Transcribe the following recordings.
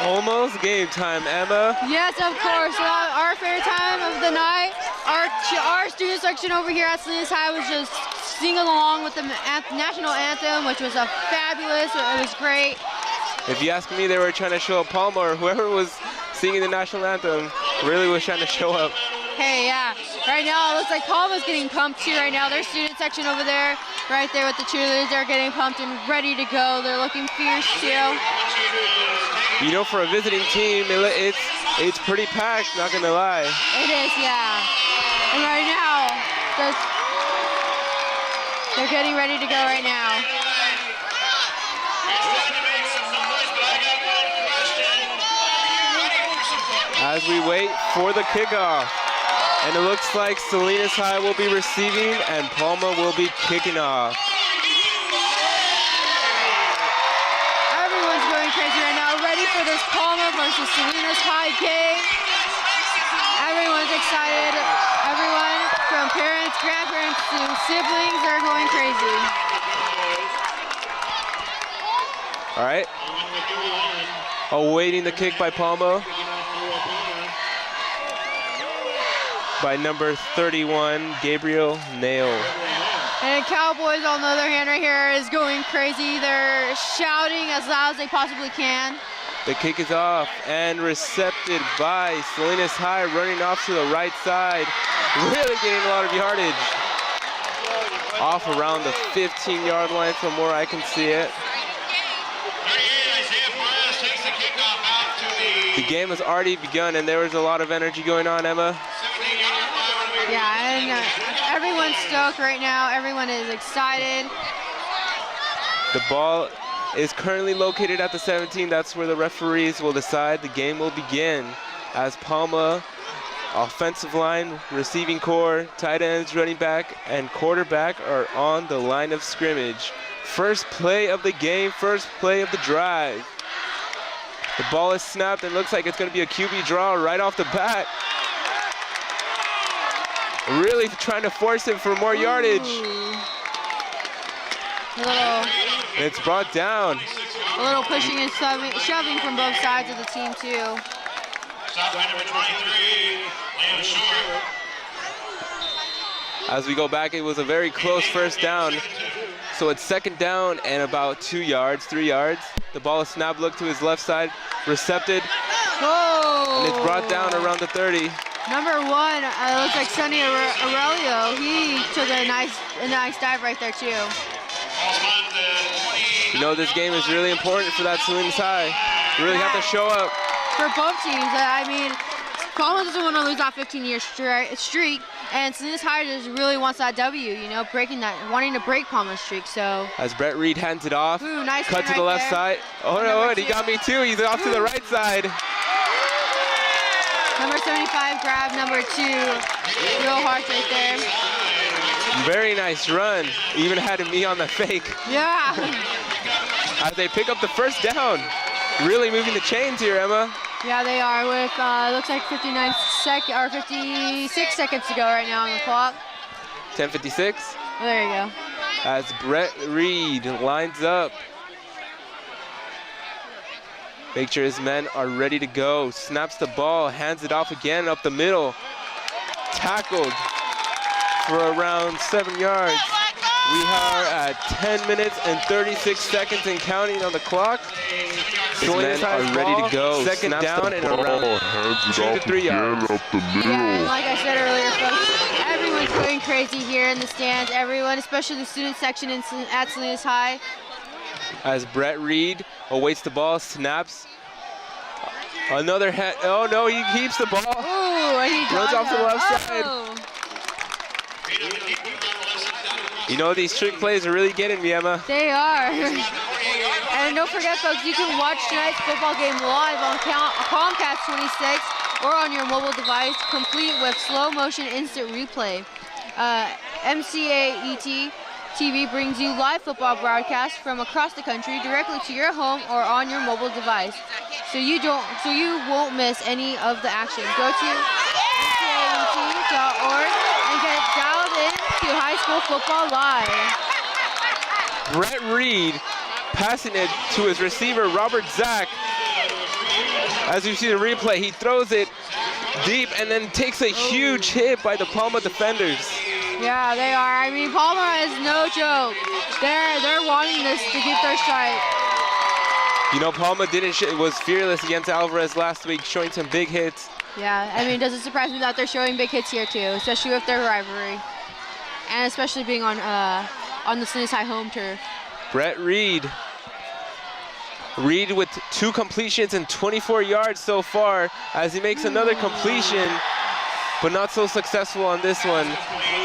Almost game time, Emma. Yes, of course. Our favorite time of the night, our student section over here at Salinas High was just singing along with the national anthem, which was fabulous. It was great. If you ask me, they were trying to show up. Palma or whoever was singing the national anthem really was trying to show up. Hey, yeah. Right now, it looks like Palma's getting pumped too right now. Their student section over there, right there with the cheerleaders, they're getting pumped and ready to go. They're looking fierce too. You know, for a visiting team, it's pretty packed, not gonna lie. It is, yeah. And right now, they're getting ready to go right now. As we wait for the kickoff. And it looks like Salinas High will be receiving and Palma will be kicking off. Everyone's going crazy right now, ready for this Palma versus Salinas High game. Everyone's excited. Everyone from parents, grandparents to siblings are going crazy. All right. Awaiting the kick by Palma. By number 31, Gabriel Nail. And Cowboys, on the other hand, right here is going crazy. They're shouting as loud as they possibly can. The kick is off and recepted by Salinas High, running off to the right side, really getting a lot of yardage. Off around the 15-yard line from where I can see it. The game has already begun and there was a lot of energy going on, Emma. Yeah, and everyone's stoked right now. Everyone is excited. The ball is currently located at the 17. That's where the referees will decide. The game will begin as Palma, offensive line, receiving core, tight ends, running back, and quarterback are on the line of scrimmage. First play of the game, first play of the drive. The ball is snapped and looks like it's going to be a QB draw right off the bat. Really trying to force it for more yardage. It's brought down. A little pushing and shoving from both sides of the team too. As we go back, it was a very close first down. So it's second down and about 2 yards, 3 yards. The ball is snapped, look to his left side, recepted. Whoa! And it's brought down around the 30. Number 1, looks like Sonny Aurelio. He took a nice dive right there too. You know, this game is really important for that Salinas High. You really have to show up. For both teams, I mean, Palma doesn't want to lose that 15-year streak, and Salinas High just really wants that W, you know, wanting to break Palma's streak, so. As Brett Reed hands it off, nice cut to the left side. Oh no, he got me too. He's off to the right side. Number 75 grabbed number 2, real hard right there. Very nice run, even had me on the fake. Yeah. As they pick up the first down. Really moving the chains here, Emma. Yeah, they are with, looks like 56 seconds to go right now on the clock. 10:56. Oh, there you go. As Brett Reed lines up. Make sure his men are ready to go. Snaps the ball, hands it off again up the middle. Tackled for around 7 yards. We are at 10 minutes and 36 seconds and counting on the clock. His men are ready to go. Second down and around 2 to 3 yards. Yeah, and like I said earlier, folks, everyone's going crazy here in the stands. Everyone, especially the student section at Salinas High. As Brett Reed awaits the ball, snaps. Another head. Oh no, he keeps the ball. Ooh, and he runs off to the left side. You know, these trick plays are really getting me, Emma. They are. And don't forget, folks, you can watch tonight's football game live on Comcast 26 or on your mobile device, complete with slow motion instant replay. MCAET TV brings you live football broadcasts from across the country directly to your home or on your mobile device, so you won't miss any of the action. Go to mcaet.org and get dialed in to high school football live. Brett Reed passing it to his receiver, Robert Zach. As you see the replay, he throws it deep and then takes a huge hit by the Palma defenders. Yeah, they are. I mean, Palma is no joke. They're wanting this to keep their strike. You know, Palma was fearless against Alvarez last week, showing some big hits. Yeah, I mean, it doesn't surprise me that they're showing big hits here too, especially with their rivalry, and especially being on the Salinas High home turf. Brett Reed. Reed with 2 completions and 24 yards so far, as he makes another completion, but not so successful on this one,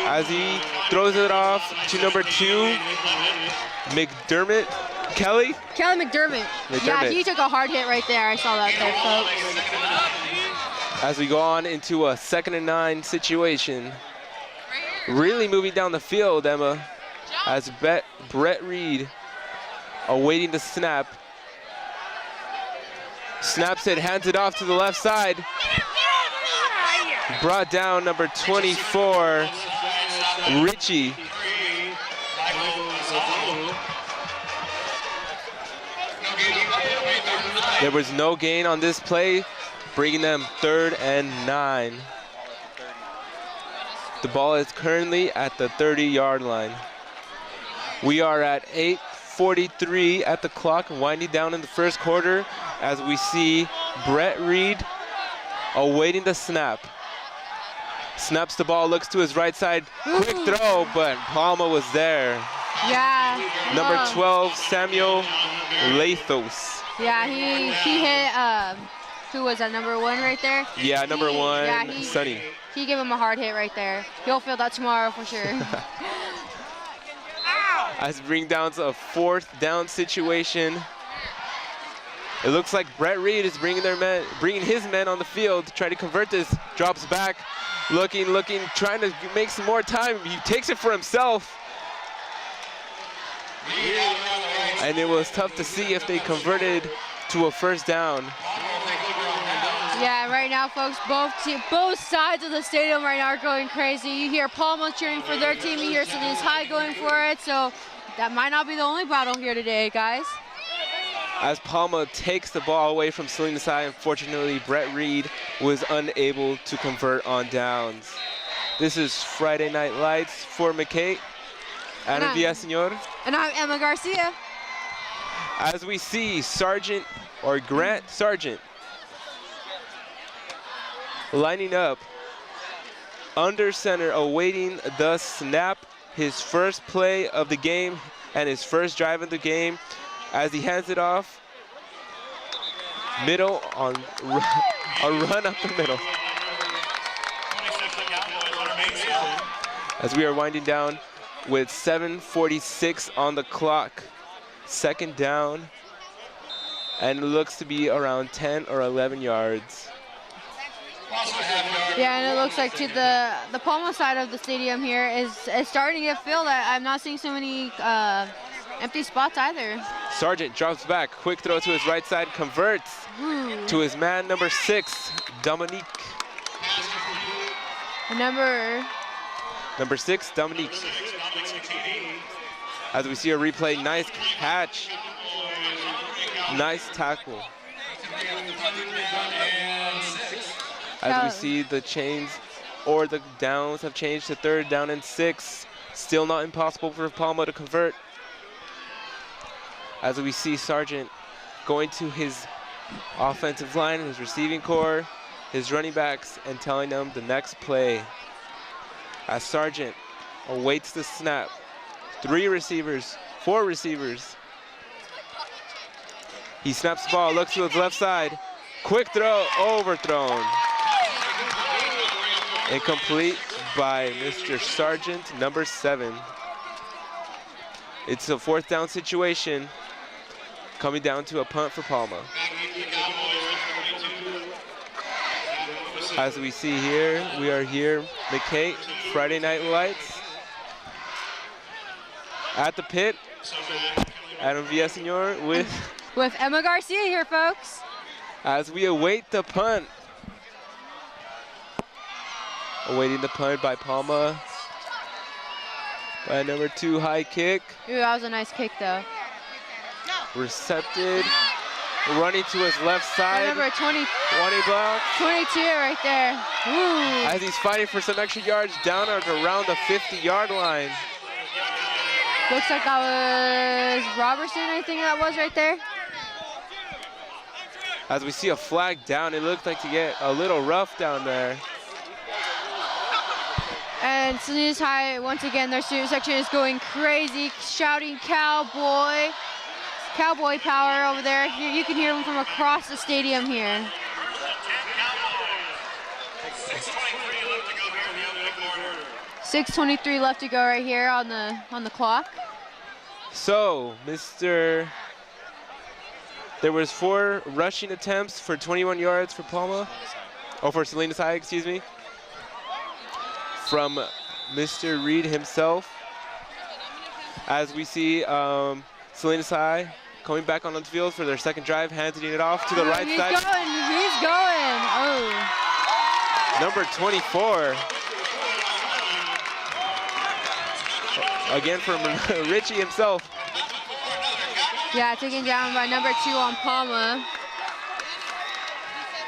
as he throws it off to number 2, McDermott. Kelly McDermott. Yeah, he took a hard hit right there. I saw that there, folks. As we go on into a 2nd and 9 situation. Really moving down the field, Emma, as Brett Reed awaiting the snap. Snaps it, hands it off to the left side. Brought down number 24, Richie. There was no gain on this play, bringing them 3rd and 9. The ball is currently at the 30-yard line. We are at 8:43 at the clock, winding down in the first quarter, as we see Brett Reed awaiting the snap. Snaps the ball, looks to his right side, quick throw, but Palma was there. Yeah. Number 12, Samuel Lathos. Yeah, he hit, who was that, number 1 right there? Yeah, number 1, yeah, Sonny. He gave him a hard hit right there. He'll feel that tomorrow for sure. As we bring down to a 4th down situation. It looks like Brett Reed is bringing his men on the field to try to convert this. Drops back, looking, trying to make some more time. He takes it for himself. And it was tough to see if they converted to a 1st down. Yeah, right now, folks, both sides of the stadium right now are going crazy. You hear Palma cheering for their team, you hear Salinas High going for it, so that might not be the only battle here today, guys. As Palma takes the ball away from Salinas High, unfortunately, Brett Reed was unable to convert on downs. This is Friday Night Lights for MCAET. Ana Villaseñor. And I'm Emma Garcia. As we see Grant Sargent lining up under center, awaiting the snap, his first play of the game and his first drive of the game, as he hands it off middle on a run up the middle. As we are winding down with 7:46 on the clock, 2nd down, and it looks to be around 10 or 11 yards. Yeah, and it looks like to the Palma side of the stadium here is starting to feel that I'm not seeing so many empty spots either. Sargent drops back, quick throw to his right side, converts to his man number 6, Dominique. Number 6, Dominique. As we see a replay, nice catch, nice tackle. As we see the chains or the downs have changed to 3rd down and 6. Still not impossible for Palma to convert. As we see Sargent going to his offensive line, his receiving core, his running backs, and telling them the next play. As Sargent awaits the snap. 4 receivers. He snaps the ball, looks to his left side. Quick throw, overthrown. Incomplete by Mr. Sargent, number 7. It's a 4th down situation, coming down to a punt for Palma. As we see here, we are here, MCAET, Friday Night Lights. At the pit, Ana Villaseñor with Emma Garcia here, folks. As we await the punt. Awaiting the punt by Palma. By number 2, high kick. Ooh, that was a nice kick, though. Recepted. running to his left side. Number 20, 20 block. 22 right there. Ooh. As he's fighting for some extra yards down at around the 50-yard line. Looks like that was Robertson, I think that was right there. As we see a flag down, it looked like to get a little rough down there. And Salinas High, once again, their student section is going crazy, shouting cowboy. Cowboy power over there. You can hear them from across the stadium here. 6:23 left to go right here on the clock. So, there was 4 rushing attempts for 21 yards for Palma, or for Salinas High, excuse me, from Mr. Reed himself. As we see Salinas High coming back on the field for their second drive, handing it off to the right side. He's going. Oh. Number 24. Again from Richie himself. Yeah, taken down by number 2 on Palma.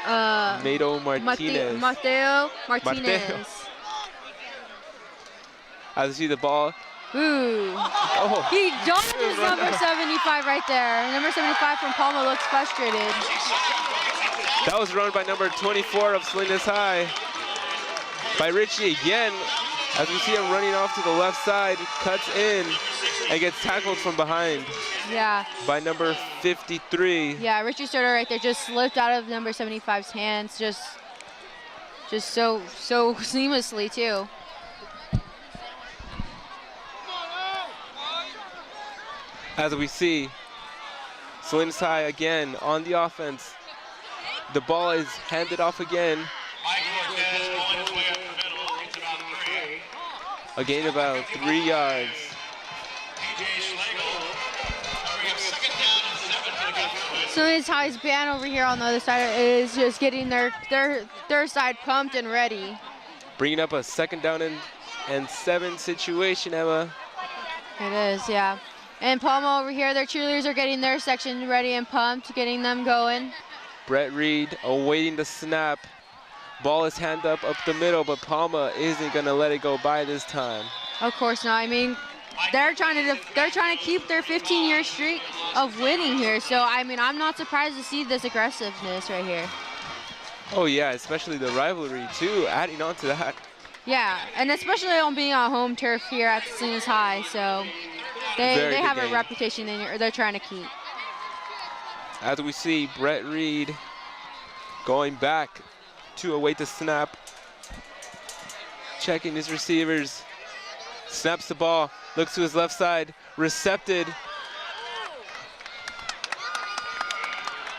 Mateo Martinez. Mateo Martinez. As you see the ball. Ooh. Oh. He dodges number 75 right there. Number 75 from Palma looks frustrated. That was run by number 24 of Salinas High. By Richie again. As we see him running off to the left side, cuts in and gets tackled from behind. Yeah. By number 53. Yeah, Richie Serta right there just slipped out of number 75's hands, just so seamlessly too. As we see, Salinas High again on the offense. The ball is handed off again. A gain about 3 yards. Salinas High's band over here on the other side is just getting their side pumped and ready. Bringing up a 2nd down and 7 situation, Emma. It is, yeah. And Palma over here, their cheerleaders are getting their section ready and pumped, getting them going. Brett Reed awaiting the snap. Ball is handed up the middle, but Palma isn't gonna let it go by this time. Of course not. I mean, they're trying to keep their 15-year streak of winning here. So I mean, I'm not surprised to see this aggressiveness right here. Oh yeah, especially the rivalry too, adding on to that. Yeah, and especially on being on home turf here at Salinas High, so they have a reputation they're trying to keep. As we see Brett Reed going back to await the snap, checking his receivers, snaps the ball, looks to his left side, recepted.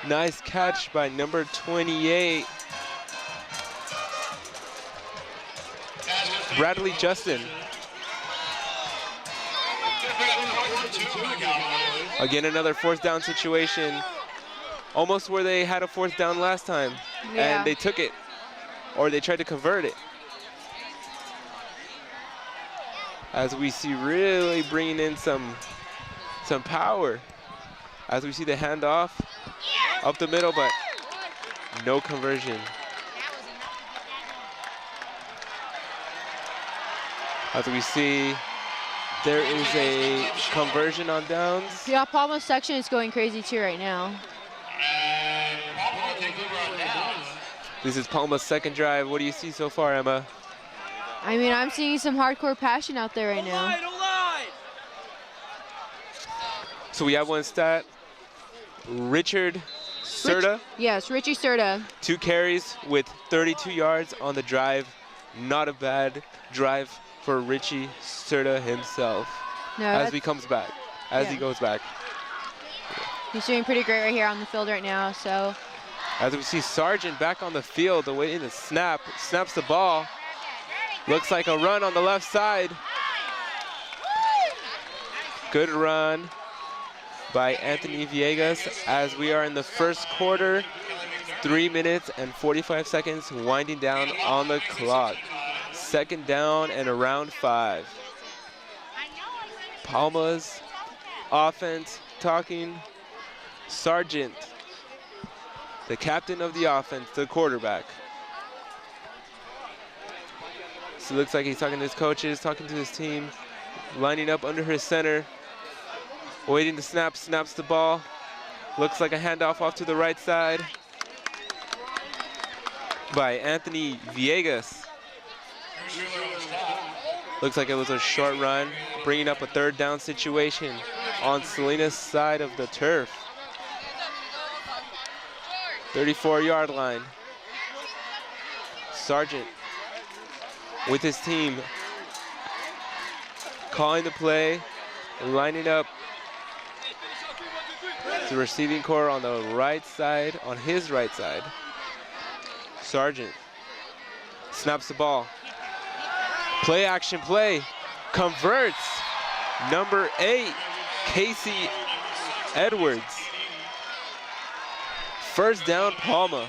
Nice catch by number 28. Bradley Justin. Again, another 4th down situation. Almost where they had a 4th down last time. Yeah. And they took it, or they tried to convert it. As we see really bringing in some power. As we see the handoff up the middle, but no conversion. As we see, there is a conversion on downs. Yeah, Palma's section is going crazy too right now. This is Palma's 2nd drive. What do you see so far, Emma? I mean, I'm seeing some hardcore passion out there right now. So we have one stat. Richard Serta. Yes, Richie Serta. 2 carries with 32 yards on the drive. Not a bad drive for Richie Serta himself. No, as he comes back, he goes back. He's doing pretty great right here on the field right now, so. As we see Sargent back on the field awaiting the snap, snaps the ball. Looks like a run on the left side. Good run by Anthony Villegas as we are in the 1st quarter. 3 minutes and 45 seconds winding down on the clock. 2nd down and around 5. Palma's offense talking. Sargent the captain of the offense, the quarterback. So it looks like he's talking to his coaches, talking to his team, lining up under his center, waiting to snap, snaps the ball. Looks like a handoff off to the right side by Anthony Villegas. Looks like it was a short run, bringing up a third down situation on Salinas' side of the turf. 34-yard line. Sargent with his team, calling the play, lining up the receiving core on the right side, on his right side. Sargent snaps the ball. Play action play, converts. Number 8, Casey Edwards. First down, Palma.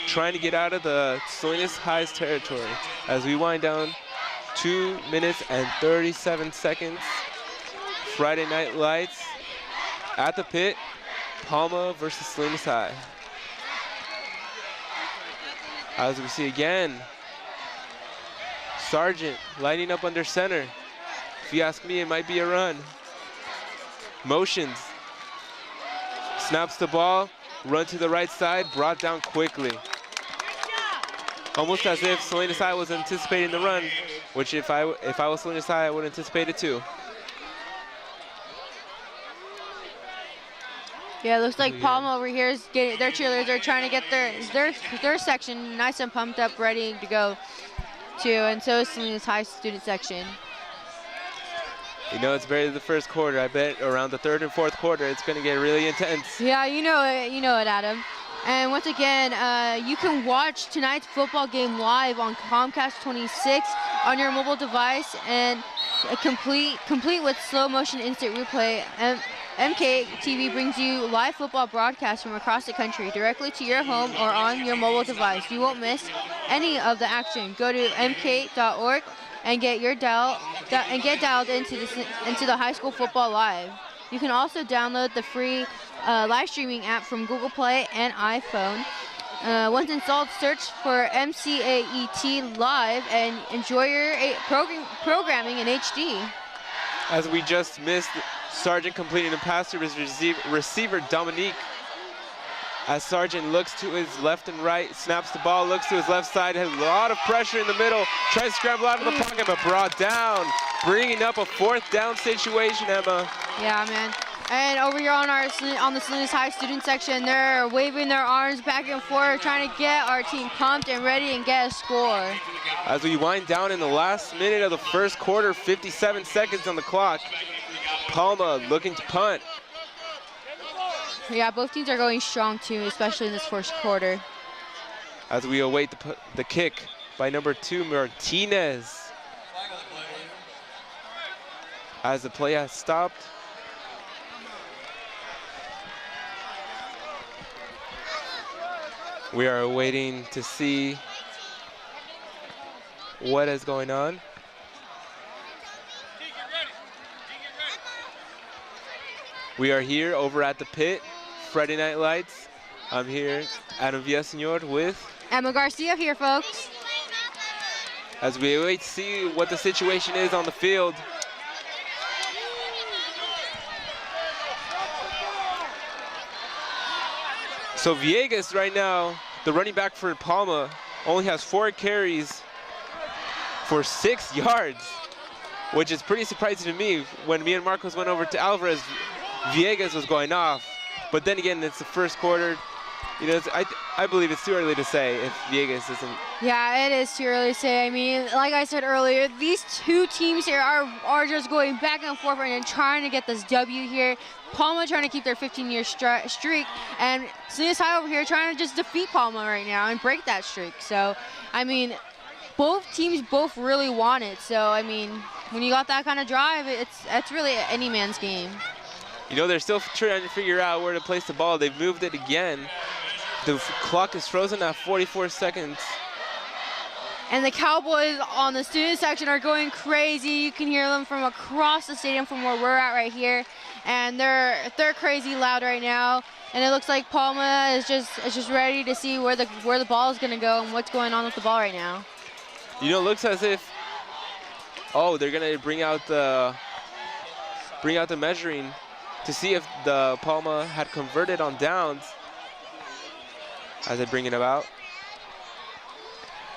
Trying to get out of the Salinas High's territory as we wind down 2 minutes and 37 seconds. Friday Night Lights at the pit, Palma versus Salinas High. As we see again, Sargent lining up under center. If you ask me, it might be a run. Motions, snaps the ball, run to the right side, brought down quickly. Almost as if Salinas High was anticipating the run, which if I was Salinas High, I would anticipate it too. Yeah, it looks like Palma over here is getting their cheerleaders are trying to get their section nice and pumped up, ready to go too, and so is Salinas High student section. You know, it's barely the first quarter. I bet around the third and fourth quarter, it's going to get really intense. Yeah, you know it, Adam. And once again, you can watch tonight's football game live on Comcast 26 on your mobile device, and complete with slow motion instant replay. MCAET TV brings you live football broadcasts from across the country directly to your home or on your mobile device. You won't miss any of the action. Go to mcaet.org and get dialed into the high school football live. You can also download the free live streaming app from Google Play and iPhone. Once installed, search for MCAET Live and enjoy your programming in HD. As we just missed, Sargent completing a pass to his receiver Dominique. As Sargent looks to his left and right, snaps the ball, looks to his left side, has a lot of pressure in the middle, tries to scramble out of the pocket, but brought down, bringing up a fourth down situation, Emma. Yeah, man. And over here on the Salinas High student section, they're waving their arms back and forth, trying to get our team pumped and ready and get a score. As we wind down in the last minute of the first quarter, 57 seconds on the clock. Palma looking to punt. Yeah, both teams are going strong too, especially in this first quarter. As we await the kick by number 2, Martinez. As the play has stopped. We are waiting to see what is going on. We are here over at the pit, Friday Night Lights. I'm here, Adam Villaseñor with Emma Garcia here, folks. As we wait to see what the situation is on the field. So Villegas right now, the running back for Palma, only has 4 carries for 6 yards, which is pretty surprising to me. When me and Marcos went over to Alvarez, Villegas was going off, but then again, it's the first quarter. You know, I believe it's too early to say if Villegas isn't. Yeah, it is too early to say. I mean, like I said earlier, these two teams here are just going back and forth and trying to get this W here. Palma trying to keep their 15-year streak, and Salinas High over here trying to just defeat Palma right now and break that streak. So, I mean, both teams really want it. So, I mean, when you got that kind of drive, it's really any man's game. You know, they're still trying to figure out where to place the ball. They've moved it again. The clock is frozen at 44 seconds. And the Cowboys on the student section are going crazy. You can hear them from across the stadium from where we're at right here. And they're crazy loud right now. And it looks like Palma is just ready to see where the ball is gonna go and what's going on with the ball right now. You know, it looks as if, oh, they're gonna bring out the measuring to see if the Palma had converted on downs as they bring it about.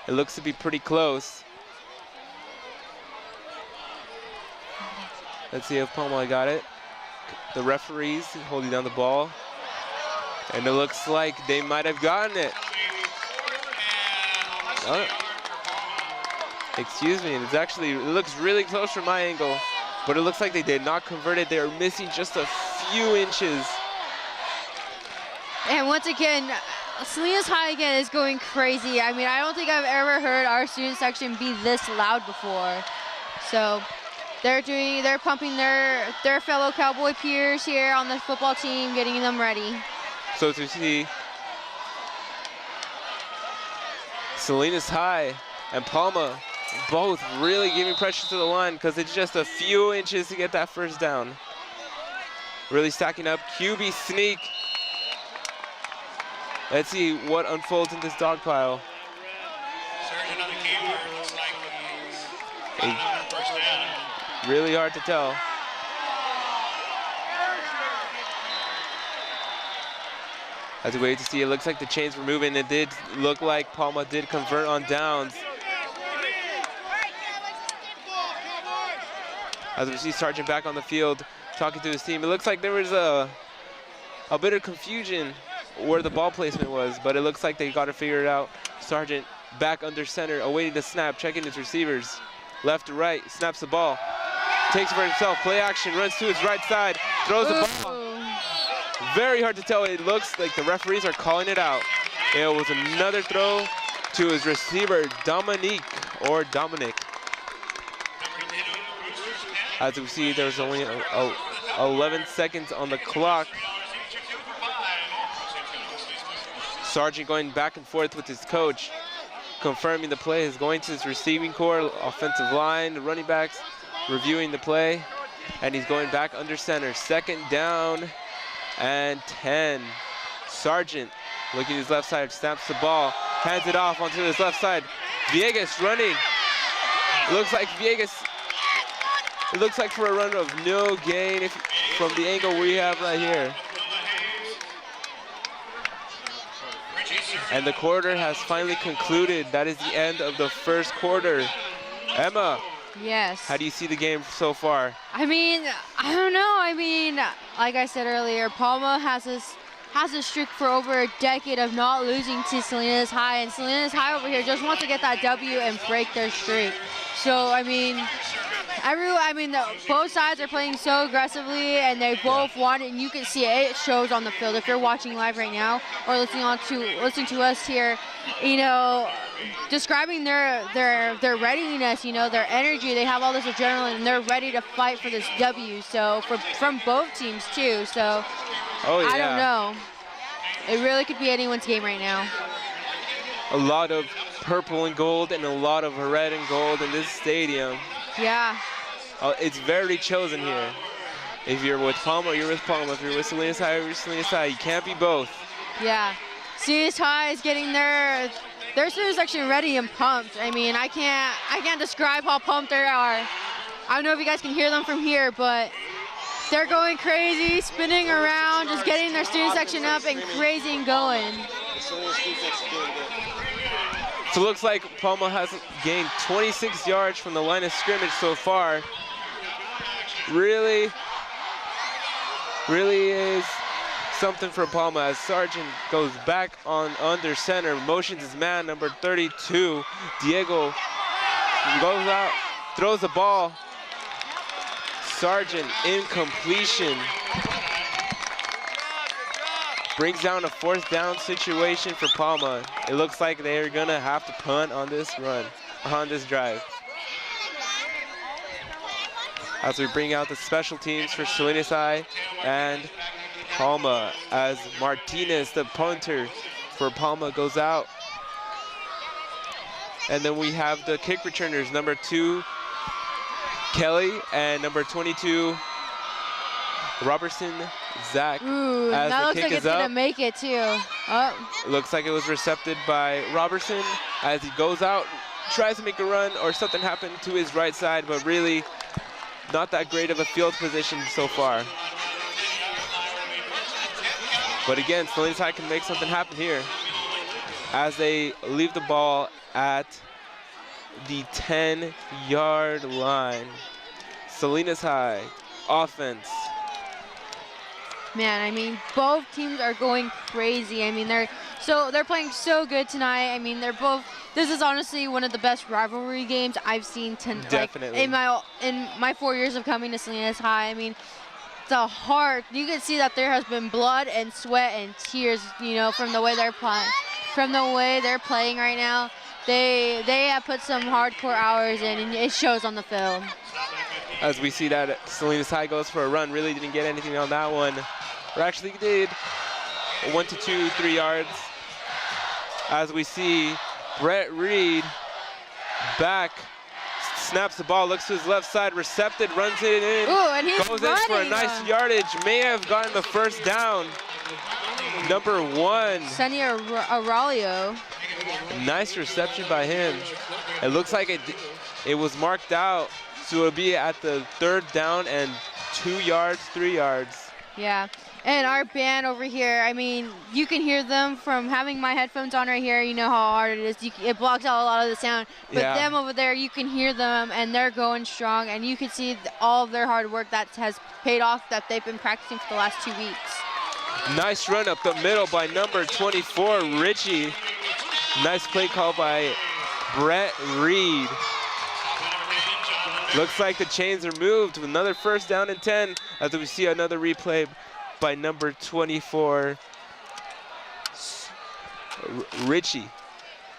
It looks to be pretty close. Let's see if Palma got it. The referees holding down the ball. And it looks like they might have gotten it. Oh. Excuse me, it looks really close from my angle, but it looks like they did not convert it. They are missing just a few inches. And once again, Salinas High again is going crazy. I mean, I don't think I've ever heard our student section be this loud before. So they're pumping their fellow Cowboy peers here on the football team, getting them ready. So to see Salinas High and Palma both really giving pressure to the line because it's just a few inches to get that first down. Really stacking up. QB sneak. Let's see what unfolds in this dog pile. Really hard to tell. As we wait to see, it looks like the chains were moving. It did look like Palma did convert on downs. As we see Sergeant back on the field talking to his team, it looks like there was a bit of confusion where the ball placement was, but it looks like they got it figured out. Sergeant back under center, awaiting the snap, checking his receivers. Left to right, snaps the ball, takes it for himself, play action, runs to his right side, throws the ball. Very hard to tell. It looks like the referees are calling it out. It was another throw to his receiver, Dominic. As we see, there's only 11 seconds on the clock. Sergeant going back and forth with his coach, confirming the play is going to his receiving core, offensive line, the running backs, reviewing the play, and he's going back under center. Second down and 10. Sergeant looking at his left side, snaps the ball, hands it off onto his left side. Villegas running. It looks like for a run of no gain from the angle we have right here. And the quarter has finally concluded. That is the end of the first quarter. Emma. Yes. How do you see the game so far? I mean, I don't know. I mean, like I said earlier, Palma has a streak for over a decade of not losing to Salinas High, and Salinas High over here just wants to get that W and break their streak. So, I mean, both sides are playing so aggressively, and they both want it, and you can see it. It shows on the field. If you're watching live right now or listening to us here, you know, describing their readiness, you know, their energy. They have all this adrenaline, and they're ready to fight for this W. So from both teams too. So I don't know. It really could be anyone's game right now. A lot of purple and gold and a lot of red and gold in this stadium. Yeah. It's very chosen here. If you're with Palma, you're with Palma. If you're with Salinas High, you're with Salinas High. You can't be both. Yeah. Salinas High is getting their student section ready and pumped. I mean, I can't describe how pumped they are. I don't know if you guys can hear them from here, but they're going crazy, spinning around, just getting their student section up and crazy and going. So it looks like Palma has gained 26 yards from the line of scrimmage so far. Really is something for Palma as Sargent goes back on under center, motions his man, number 32, Diego, goes out, throws the ball. Sargent, incompletion. Brings down a fourth down situation for Palma. It looks like they're gonna have to punt on this run, on this drive. As we bring out the special teams for Salinas High and Palma, as Martinez, the punter for Palma, goes out. And then we have the kick returners, number 2, Kelly, and number 22, Robertson Zach. Ooh, as that the looks kick like is it's gonna up. make it too. Oh, Looks like it was recepted by Robertson as he goes out, tries to make a run, or something happened to his right side, but really not that great of a field position so far. But again, Salinas High can make something happen here as they leave the ball at the 10-yard line. Salinas High, offense. man, I mean, both teams are going crazy. I mean, they're playing so good tonight. I mean, this is honestly one of the best rivalry games I've seen Definitely. like, in my 4 years of coming to Salinas High. I mean, the heart, you can see that there has been blood and sweat and tears, you know, from the way they're playing. From the way they're playing right now, they have put some hardcore hours in, and it shows on the field. As we see that Salinas High goes for a run, really didn't get anything on that one. Or actually did 1 to 2, 3 yards. As we see Brett Reed back, snaps the ball, looks to his left side, recepted, runs it in. Ooh, and he's goes in for a nice yardage. May have gotten the first down. Number 1. Sonny Aurelio. Nice reception by him. It looks like it was marked out, so it'll be at the 3rd down and 2 yards, 3 yards. Yeah, and our band over here, I mean, you can hear them from having my headphones on right here. You know how hard it is. It blocks out a lot of the sound. But Yeah. them over there, you can hear them, and they're going strong. And you can see all of their hard work that has paid off, that they've been practicing for the last 2 weeks. Nice run up the middle by number 24, Richie. Nice play call by Brett Reed. Looks like the chains are moved with another first down and 10 as we see another replay by number 24, Richie.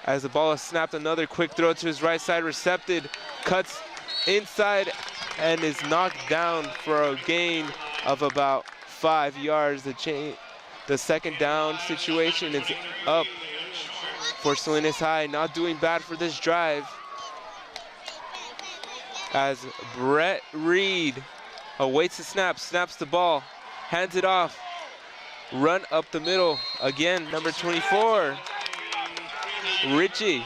As the ball is snapped, another quick throw to his right side, recepted, cuts inside and is knocked down for a gain of about 5 yards. The second down situation is up for Salinas High, not doing bad for this drive. As Brett Reed awaits the snap, snaps the ball, hands it off, run up the middle. Again, number 24, Richie.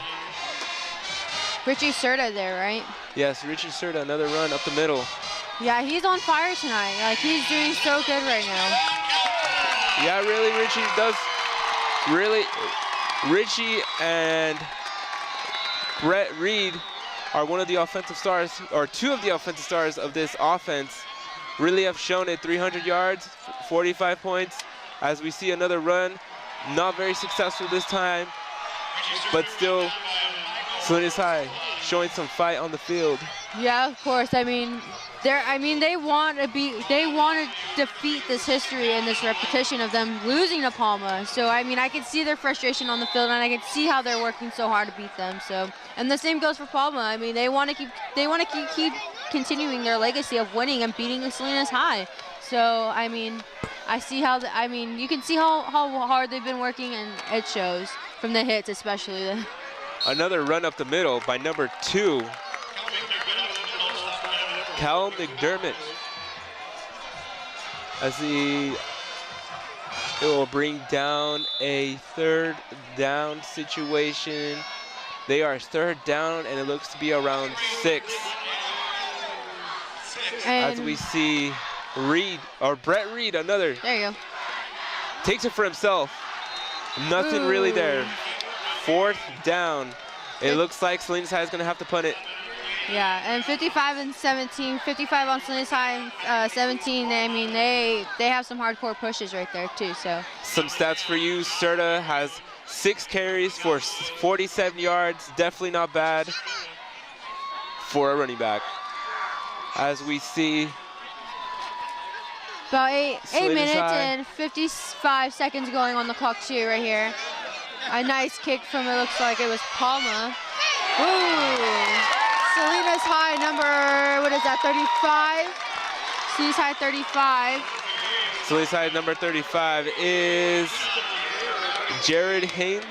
Richie Serta there, right? Yes, Richie Serta, another run up the middle. Yeah, he's on fire tonight. Like, he's doing so good right now. Yeah, really, Richie does, really, Richie and Brett Reed are one of the offensive stars, or 2 of the offensive stars of this offense. Really have shown it. 300 yards, 45 points. As we see another run, not very successful this time, but still Salinas High showing some fight on the field. Yeah, of course. I mean, they want to defeat this history and this repetition of them losing to Palma. So I mean, I can see their frustration on the field, and I can see how they're working so hard to beat them. So, and the same goes for Palma. I mean, they want to keep continuing their legacy of winning and beating the Salinas High. So I mean, you can see how hard they've been working, and it shows from the hits especially. Another run up the middle by number 2, Cal McDermott. As it will bring down a 3rd down situation. They are 3rd down, and it looks to be around 6. As we see Brett Reed, another. There you go. Takes it for himself. Nothing really there. 4th down. It looks like Salinas High is going to have to punt it. Yeah, and 55 and 17, 55 on Salinas High, 17. I mean, they have some hardcore pushes right there too. So some stats for you. Serta has 6 carries for 47 yards. Definitely not bad for a running back. As we see, about 8 minutes High. and 55 seconds going on the clock too right here. A nice kick from, it looks like it was Palma. Ooh. Salinas High number, what is that, 35? Salinas High 35. Salinas High number 35 is Jared Haynes.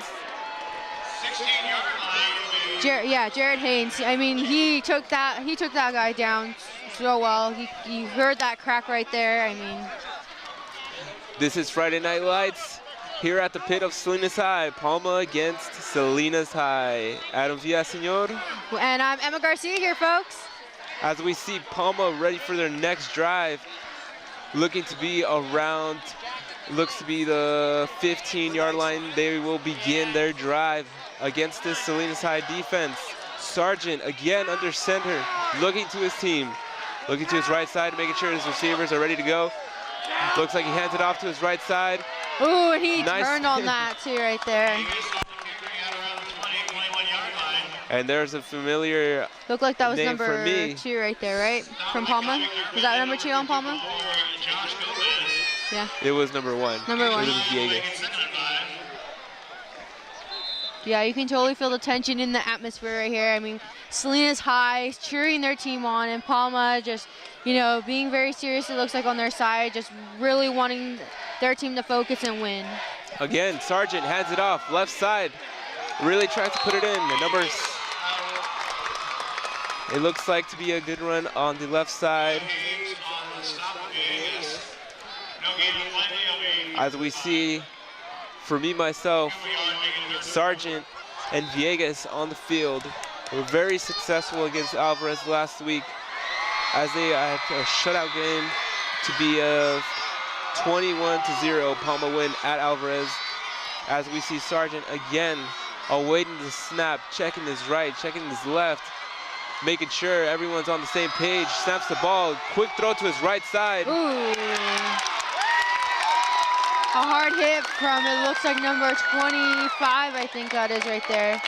Jared Haynes. I mean, he took that guy down so well. You heard that crack right there. I mean, this is Friday Night Lights here at the pit of Salinas High. Palma against Salinas High. Adam Villaseñor. And I'm Emma Garcia here, folks. As we see Palma ready for their next drive, looking to be around, looks to be the 15-yard line. They will begin their drive against this Salinas High defense. Sargent again under center, looking to his team, looking to his right side, making sure his receivers are ready to go. Looks like he hands it off to his right side. Ooh, and he turned on that too right there. And there's a familiar looked like that was name number for me. 2 right there, right? From Palma? Was that number 2 on Palma? Yeah. It was number 1. Number 1. It was Villegas. Yeah, you can totally feel the tension in the atmosphere right here. I mean, Salinas High cheering their team on, and Palma just, you know, being very serious, it looks like, on their side, just really wanting their team to focus and win. Again, Sargent hands it off, left side. Really tries to put it in. The numbers, it looks like to be a good run on the left side. As we see, for me, myself, Sargent and Villegas on the field were very successful against Alvarez last week, as they had a shutout game to be a 21-0 Palma win at Alvarez. As we see Sargent again awaiting the snap, checking his right, checking his left, making sure everyone's on the same page. Snaps the ball, quick throw to his right side. Ooh. A hard hit from, it looks like, number 25, I think that is right there,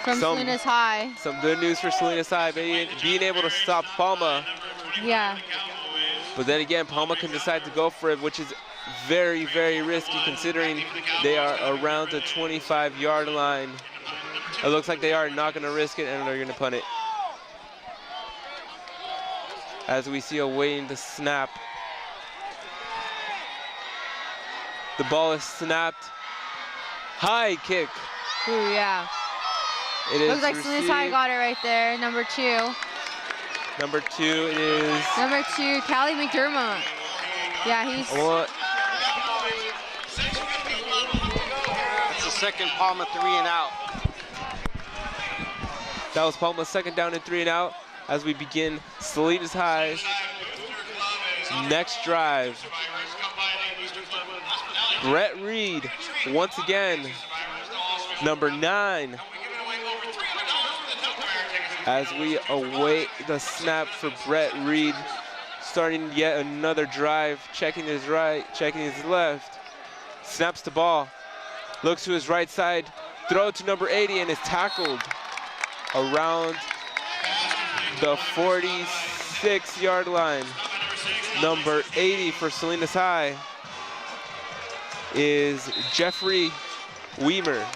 from Salinas High. Some good news for Salinas High, being able to stop Palma. Yeah. But then again, Palma can decide to go for it, which is very, very risky considering they are around the 25-yard line. It looks like they are not going to risk it, and they're going to punt it. As we see awaiting the snap. The ball is snapped. High kick. Ooh, yeah. It is looks like Salinas High got it right there, number 2. Number 2, it is... Number 2, Callie McDermott. Yeah, he's... That's the second Palma 3 and out. That was Palma's second down and 3 and out as we begin Salinas High's next drive. Brett Reed, once again, number 9. As we await the snap for Brett Reed, starting yet another drive, checking his right, checking his left, snaps the ball, looks to his right side, throw to number 80, and is tackled around the 46-yard line. Number 80 for Salinas High is Jeffrey Weimer.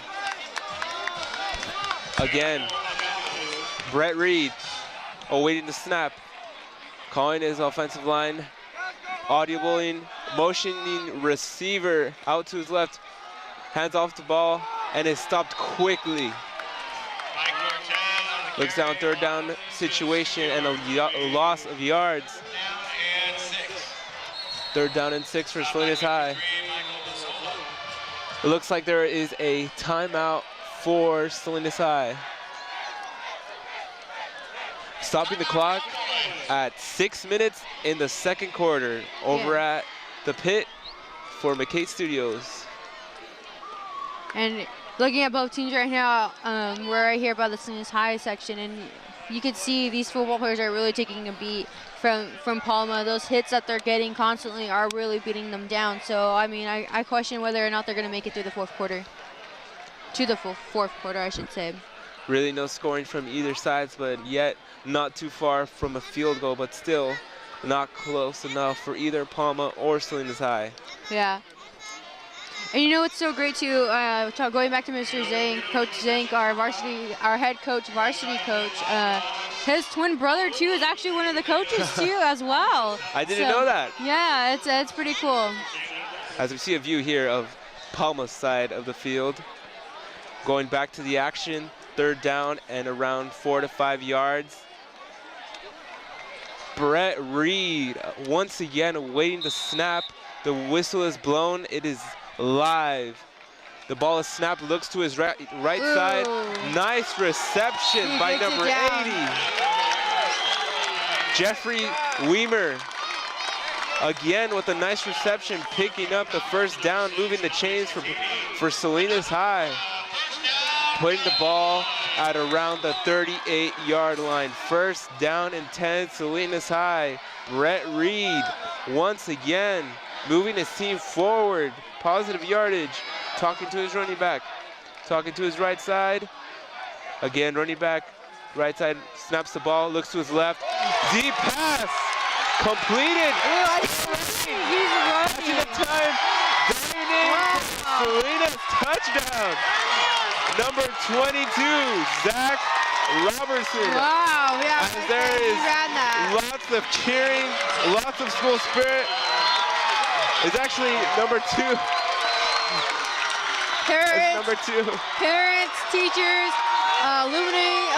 Again, Brett Reed awaiting the snap, calling his offensive line, audibling, motioning receiver out to his left, hands off the ball, and is stopped quickly. Looks down, third down situation, and a loss of yards. Third down and 6 for Salinas High. It looks like there is a timeout for Salinas High. Stopping the clock at 6 minutes in the second quarter over at the pit for MCAET Studios. And looking at both teams right now, we're right here by the Salinas High section, and you can see these football players are really taking a beat from Palma. Those hits that they're getting constantly are really beating them down. So, I mean, I question whether or not they're going to make it through the fourth quarter. To the fourth quarter, I should say. Really no scoring from either side, but yet not too far from a field goal, but still not close enough for either Palma or Salinas High. Yeah. And you know what's so great too, going back to Mr. Zank, Coach Zank, our head coach, varsity coach, his twin brother too is actually one of the coaches too as well. I didn't know that. Yeah, it's pretty cool. As we see a view here of Palma's side of the field, going back to the action, third down and around 4 to 5 yards. Brett Reed once again waiting to snap. The whistle is blown. It is live. The ball is snapped, looks to his right side. Nice reception He by gets it number down. 80. Jeffrey Weimer again with a nice reception, picking up the first down, moving the chains for Salinas High. Putting the ball at around the 38-yard line. First down and 10, Salinas High. Brett Reed once again moving his team forward. Positive yardage. Talking to his running back. Talking to his right side. Again, running back. Right side snaps the ball, looks to his left. Deep pass. Completed. He's running. The time. Diving in. Salinas touchdown. Number 22, Zach Robertson. Wow, yeah. As there he is ran that. lots of cheering, lots of school spirit. It's actually number 2. It's number 2. Parents, teachers, alumni's,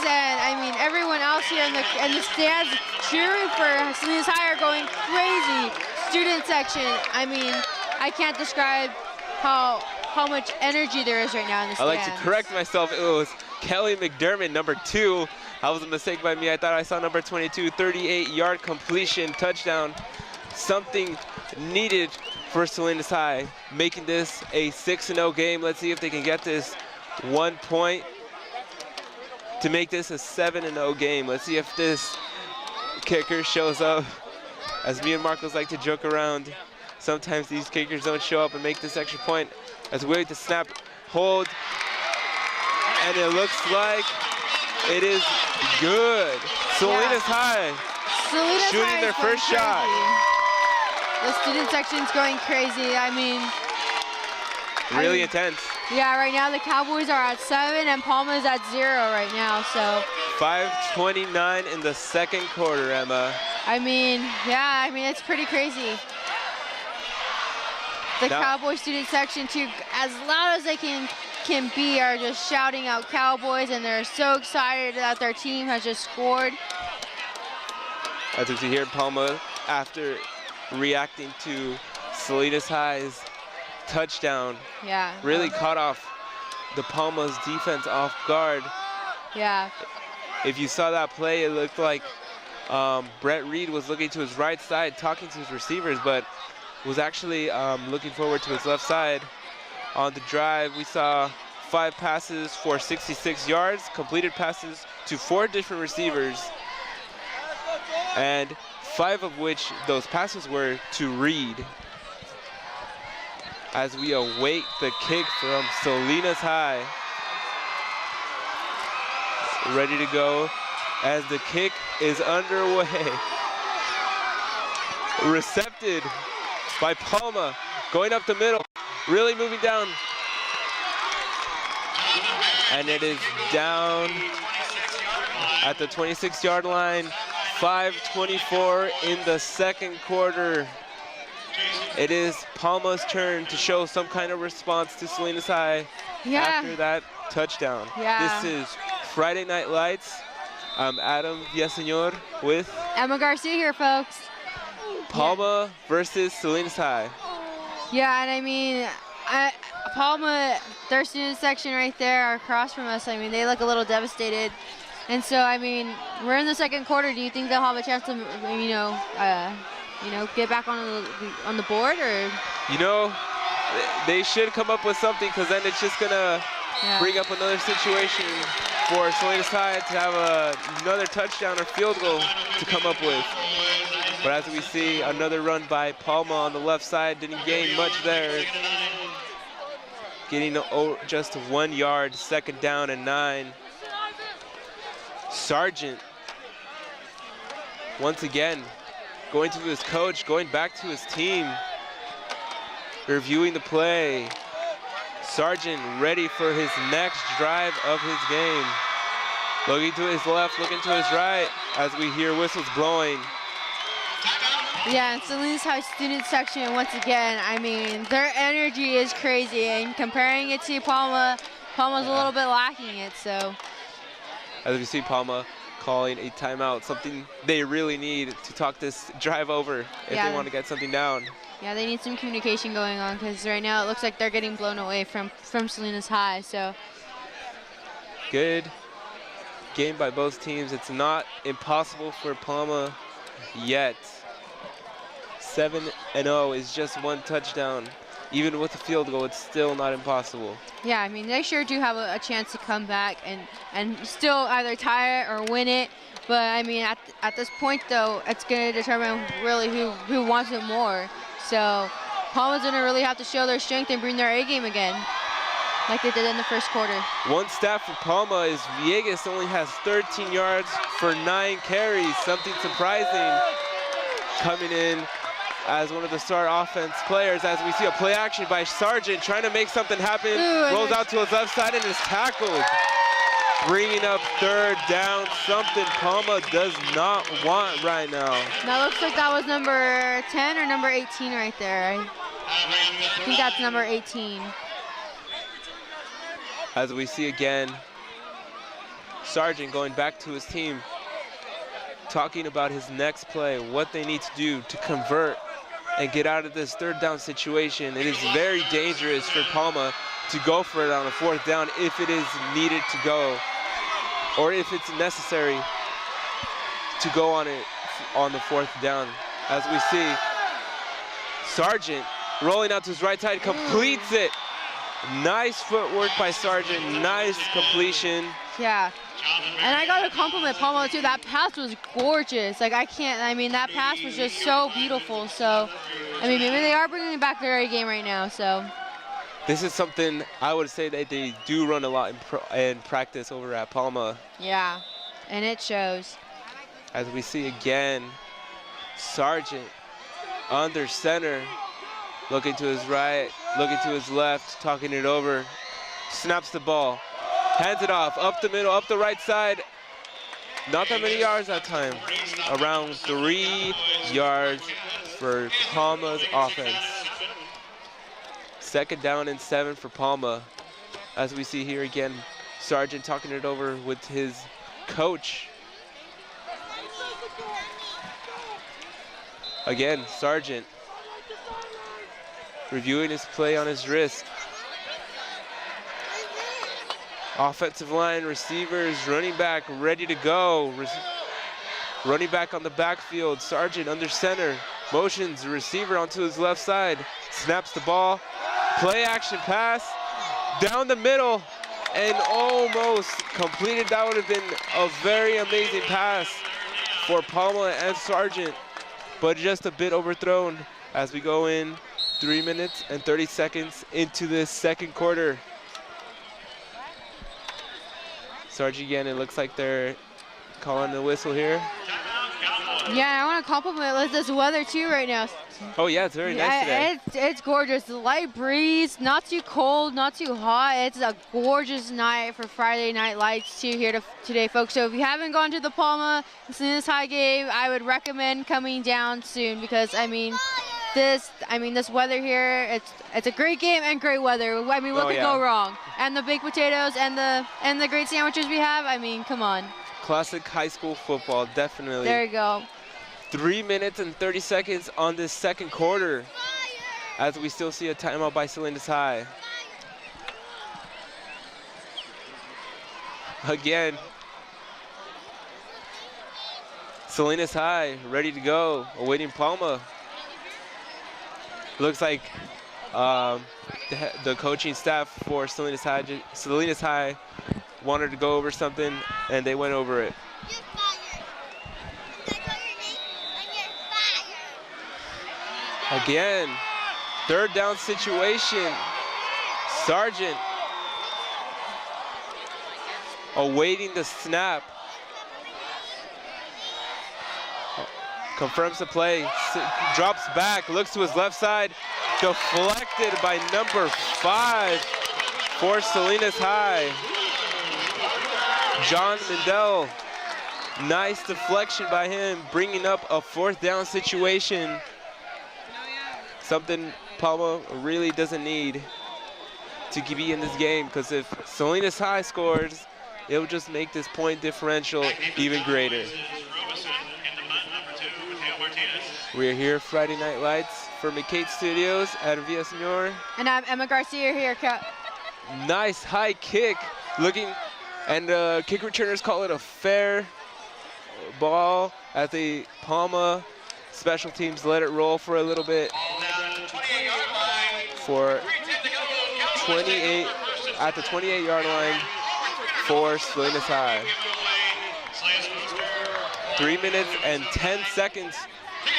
and I mean everyone else here in the stands cheering for Salinas High are going crazy. Student section, I mean, I can't describe how much energy there is right now in the stands. I'd like to correct myself. It was Kelly McDermott, number 2. That was a mistake by me. I thought I saw number 22, 38-yard completion, touchdown. Something needed for Salinas High, making this a 6-0 game. Let's see if they can get this 1 point to make this a 7-0 game. Let's see if this kicker shows up. As me and Marcos like to joke around, sometimes these kickers don't show up and make this extra point. As we wait to snap, hold, and it looks like it is good. Salinas High shooting their first shot. The student section's going crazy. I mean, Really intense. Yeah, right now the Cowboys are at 7 and Palma is at 0 right now, so. 5:29 in the second quarter, Emma. I mean, yeah, I mean, it's pretty crazy. The Cowboy student section, too, as loud as they can be, are just shouting out Cowboys, and they're so excited that their team has just scored. As we see here, Palma, after reacting to Salinas High's touchdown, really caught off the Palma's defense off guard. Yeah. If you saw that play, it looked like Brett Reed was looking to his right side, talking to his receivers, but was actually looking forward to his left side. On the drive, we saw 5 passes for 66 yards, completed passes to 4 different receivers, and 5 of which those passes were to Reed. As we await the kick from Salinas High. Ready to go as the kick is underway. Recepted by Palma, going up the middle, really moving down. And it is down at the 26-yard line. 5:24 in the second quarter. It is Palma's turn to show some kind of response to Salinas High after that touchdown. This is Friday Night Lights. I'm Adam Villaseñor with Emma Garcia here, folks. Palma versus Salinas High. Yeah, and I mean, Palma, their student section right there across from us, I mean, they look a little devastated. And so, I mean, we're in the second quarter. Do you think they'll have a chance to, get back on the board, or? You know, they should come up with something, because then it's just gonna bring up another situation for Salinas High to have another touchdown or field goal to come up with. But as we see, another run by Palma on the left side, didn't gain much there. Getting just 1 yard, second down and 9. Sargent, once again, going to his coach, going back to his team, reviewing the play. Sargent ready for his next drive of his game. Looking to his left, looking to his right, as we hear whistles blowing. Yeah, and Salinas High student section, once again, I mean, their energy is crazy, and comparing it to Palma, Palma's a little bit lacking it, so. As we see Palma calling a timeout, something they really need to talk this drive over if they want to get something down. Yeah, they need some communication going on because right now it looks like they're getting blown away from Salinas High, so. Good game by both teams. It's not impossible for Palma yet. 7-0 is just one touchdown. Even with a field goal, it's still not impossible. Yeah, I mean, they sure do have a chance to come back and still either tie it or win it. But, I mean, at this point, though, it's going to determine really who wants it more. So Palma's going to really have to show their strength and bring their A game again, like they did in the first quarter. One stat for Palma is Villegas only has 13 yards for 9 carries. Something surprising coming in as one of the star offense players, as we see a play action by Sargent trying to make something happen. Rolls out to his left side and is tackled. Bringing up 3rd down, something Palma does not want right now. That looks like that was number 10 or number 18 right there. I think that's number 18. As we see again, Sargent going back to his team, talking about his next play, what they need to do to convert and get out of this 3rd down situation. It is very dangerous for Palma to go for it on a 4th down if it is needed to go, or if it's necessary to go on it on the 4th down. As we see, Sargent rolling out to his right side, completes it. Nice footwork by Sargent, nice completion. Yeah, and I gotta compliment Palma too. That pass was gorgeous. Like I mean, that pass was just so beautiful. So, I mean, maybe they are bringing back their A game right now, so. This is something I would say that they do run a lot in practice over at Palma. Yeah, and it shows. As we see again, Sargent under center, looking to his right, looking to his left, talking it over, snaps the ball, hands it off, up the middle, up the right side. Not that many yards that time. Around 3 yards for Palma's offense. 2nd down and 7 for Palma. As we see here again, Sargent talking it over with his coach. Again, Sargent reviewing his play on his wrist. Offensive line, receivers, running back ready to go. Running back on the backfield, Sargent under center. Motions the receiver onto his left side. Snaps the ball. Play action pass down the middle and almost completed. That would have been a very amazing pass for Palma and Sargent, but just a bit overthrown as we go in 3 minutes and 30 seconds into this 2nd quarter. Sargent again, it looks like they're calling the whistle here. Yeah, I want to compliment this weather too right now. Oh yeah, it's very nice today. It's gorgeous. The light breeze, not too cold, not too hot. It's a gorgeous night for Friday Night Lights here today, folks. So if you haven't gone to the Palma Salinas High game, I would recommend coming down soon because this weather here, it's a great game and great weather. I mean, what could go wrong? And the baked potatoes and the great sandwiches we have. I mean, come on. Classic high school football, definitely. There you go. 3 minutes and 30 seconds on this 2nd quarter as we still see a timeout by Salinas High. Again, Salinas High ready to go, awaiting Palma. Looks like the coaching staff for Salinas High wanted to go over something and they went over it. Again, 3rd down situation. Sargent awaiting the snap. Confirms the play, drops back, looks to his left side, deflected by number 5 for Salinas High. John Mendel, nice deflection by him, bringing up a 4th down situation. Something Palma really doesn't need. to be in this game, because if Salinas High scores, it will just make this point differential even greater. We're here Friday Night Lights for MCAET Studios at Villaseñor. And I'm Emma Garcia here. Nice high kick, and kick returners call it a fair ball at the Palma special teams let it roll for a little bit. For 28 at the 28-yard line for Salinas High. 3 minutes and 10 seconds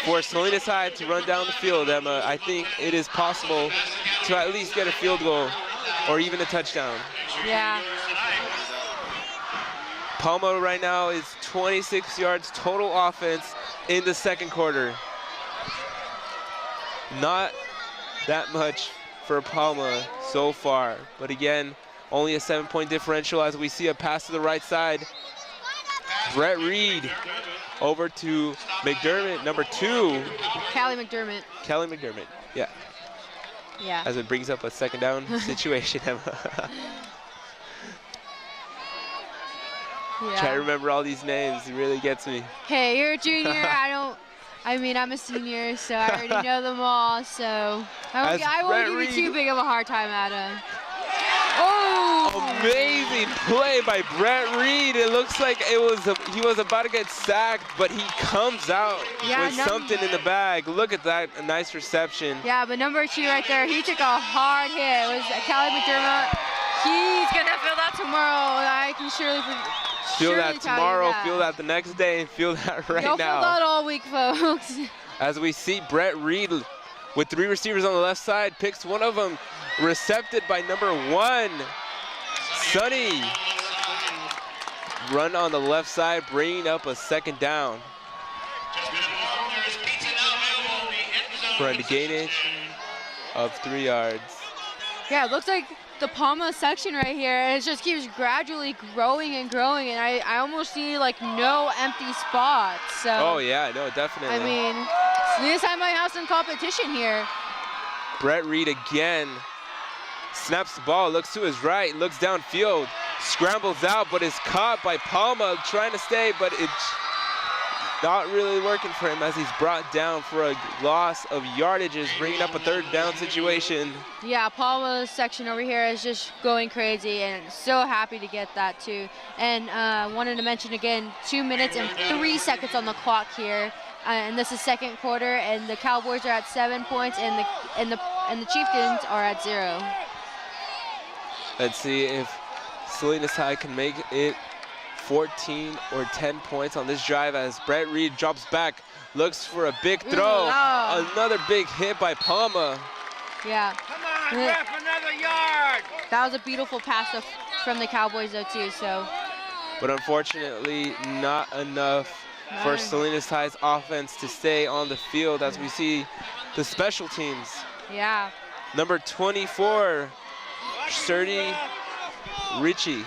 for Salinas High to run down the field, Emma. I think it is possible to at least get a field goal or even a touchdown. Yeah. Palma right now is 26 yards total offense in the second quarter. Not that much for Palma so far, but again, only a 7-point differential as we see a pass to the right side. Brett Reed over to McDermott, number 2. Callie McDermott. Kelly McDermott, yeah. Yeah. As it brings up a second down situation. Yeah. Try to remember all these names, it really gets me. Hey, you're a junior. I'm a senior, so I already know them all. So I won't give you too big of a hard time at them. Oh! Amazing play by Brett Reed. It looks like he was about to get sacked, but he comes out with something in the bag. Look at that, a nice reception. Yeah, but number 2 right there, he took a hard hit. It was Callie McDermott. He's gonna feel that tomorrow. I can surely feel that tomorrow, feel that the next day, and feel that right now. You'll feel that all week, folks. As we see Brett Reed with 3 receivers on the left side, picks one of them, recepted by number 1, Sonny. Run on the left side, bringing up a second down. For a gainage of 3 yards. Yeah, it looks like the Palma section right here, and it just keeps gradually growing and growing, and I almost see like no empty spots. So. Oh yeah, no, definitely. I mean, Salinas High might have some competition here. Brett Reed again snaps the ball, looks to his right, looks downfield, scrambles out, but is caught by Palma trying to stay, but it's not really working for him as he's brought down for a loss of yardages, bringing up a 3rd down situation. Yeah, Palma's section over here is just going crazy, and so happy to get that too. And wanted to mention again, 2 minutes and 3 seconds on the clock here, and this is second quarter, and the Cowboys are at 7 points, and the Chieftains are at 0. Let's see if Salinas High can make it 14 or 10 points on this drive as Brett Reed drops back, looks for a big throw. Another big hit by Palma. Yeah. Come on, ref, another yard. That was a beautiful pass from the Cowboys though too, so. But unfortunately, not enough for Salinas High's offense to stay on the field as we see the special teams. Yeah. Number 24, Sturdy Ritchie.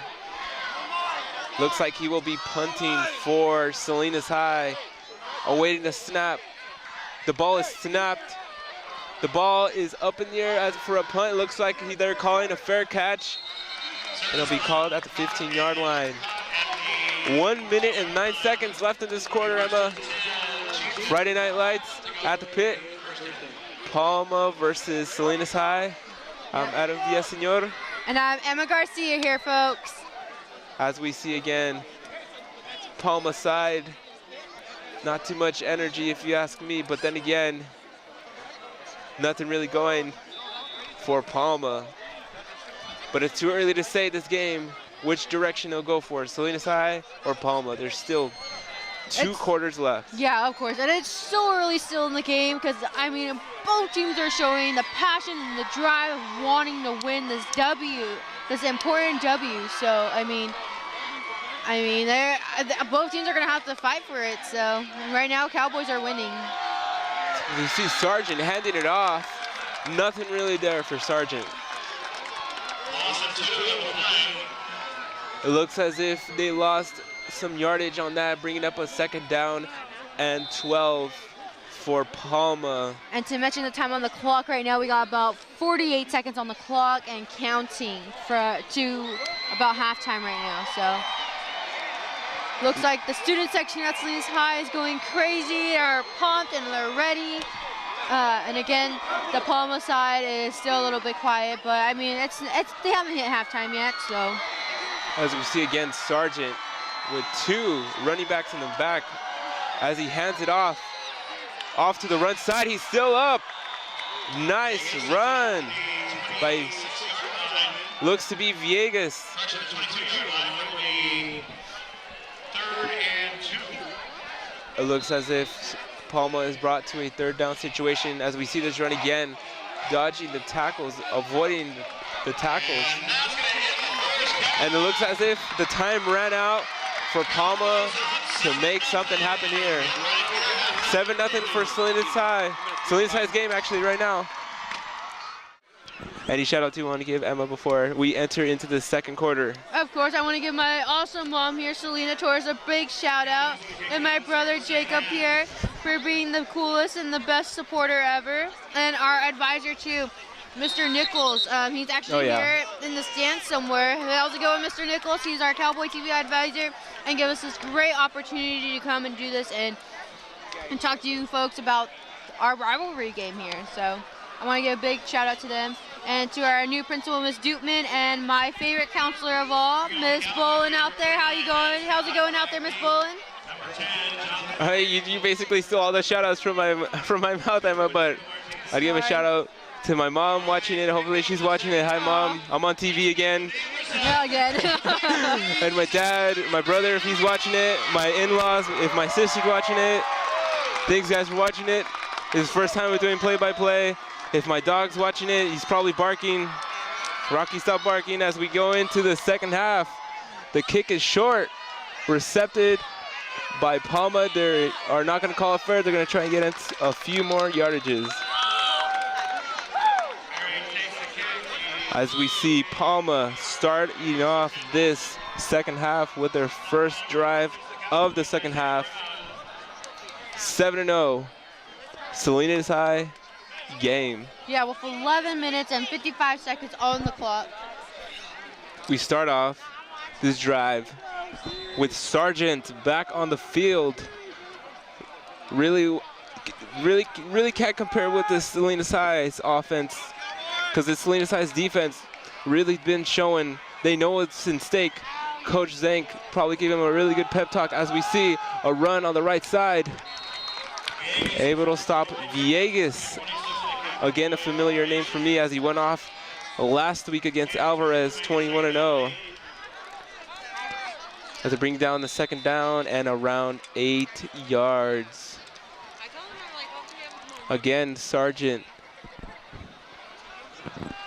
Looks like he will be punting for Salinas High, awaiting the snap. The ball is snapped. The ball is up in the air as for a punt. It looks like they're calling a fair catch. It'll be called at the 15-yard line. 1 minute and 9 seconds left in this quarter, Emma. Friday Night Lights at the pit. Palma versus Salinas High. I'm Adam Villaseñor. And I'm Emma Garcia here, folks. As we see again, Palma side, not too much energy if you ask me, but then again, nothing really going for Palma. But it's too early to say this game which direction they'll go for, Salinas High or Palma. There's still two quarters left. Yeah, of course, and it's so early still in the game because, I mean, both teams are showing the passion and the drive of wanting to win this W, this important W. So, I mean, both teams are going to have to fight for it. So, right now, Cowboys are winning. You see Sargent handing it off. Nothing really there for Sargent. It looks as if they lost some yardage on that, bringing up a 2nd down and 12 for Palma. And to mention the time on the clock right now, we got about 48 seconds on the clock and counting to about halftime right now. So looks like the student section at Salinas High is going crazy. They're pumped and they're ready. And again, the Palma side is still a little bit quiet, but I mean, they haven't hit halftime yet, so. As we see again, Sargent with 2 running backs in the back as he hands it off to the run side. He's still up. Nice run by, looks to be Villegas. It looks as if Palma is brought to a 3rd down situation as we see this run again, dodging the tackles, avoiding the tackles. And it looks as if the time ran out for Palma to make something happen here. 7-0 for Salinas High. Salinas High's game actually right now. Any shout out you want to give Emma before we enter into the 2nd quarter? Of course, I want to give my awesome mom here, Selena Torres, a big shout out, and my brother Jacob here for being the coolest and the best supporter ever, and our advisor too, Mr. Nichols. He's actually here in the stands somewhere. How's it going, Mr. Nichols? He's our Cowboy TV advisor and give us this great opportunity to come and do this and talk to you folks about our rivalry game here. So I want to give a big shout out to them. And to our new principal, Miss Dutman, and my favorite counselor of all, Miss Bolin out there. How you going? How's it going out there, Miss Bolin? You basically stole all the shout outs from my mouth, Emma, but I'd give a shout out to my mom watching it. Hopefully she's watching it. Hi, Mom. I'm on TV again. Yeah, again. And my dad, my brother, if he's watching it, my in-laws, if my sister's watching it. Thanks, guys, for watching it. This is the first time we're doing play-by-play. If my dog's watching it, he's probably barking. Rocky, stop barking as we go into the 2nd half. The kick is short, recepted by Palma. They are not going to call it fair. They're going to try and get a few more yardages. As we see Palma starting off this 2nd half with their first drive of the 2nd half. 7-0, Salinas High game. Yeah, with 11 minutes and 55 seconds on the clock. We start off this drive with Sargent back on the field. Really can't compare with the Salinas High's offense, because the Salinas High's defense really been showing they know what's in stake. Coach Zank probably gave him a really good pep talk as we see a run on the right side. Able to stop Villegas. Again, a familiar name for me as he went off last week against Alvarez, 21-0. As they bring down the 2nd down and around 8 yards. Again, Sargent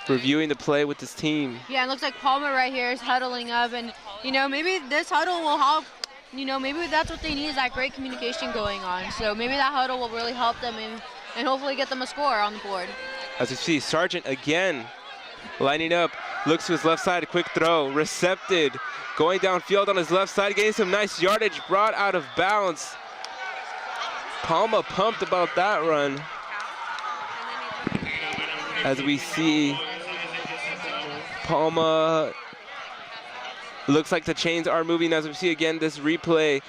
reviewing the play with his team. Yeah, it looks like Palma right here is huddling up, and maybe this huddle will help. Maybe that's what they need, is that great communication going on. So maybe that huddle will really help them and hopefully get them a score on the board. As you see, Sargent again lining up, looks to his left side, a quick throw, recepted, going downfield on his left side, getting some nice yardage, brought out of bounds. Palma pumped about that run. As we see Palma, looks like the chains are moving as we see again this replay.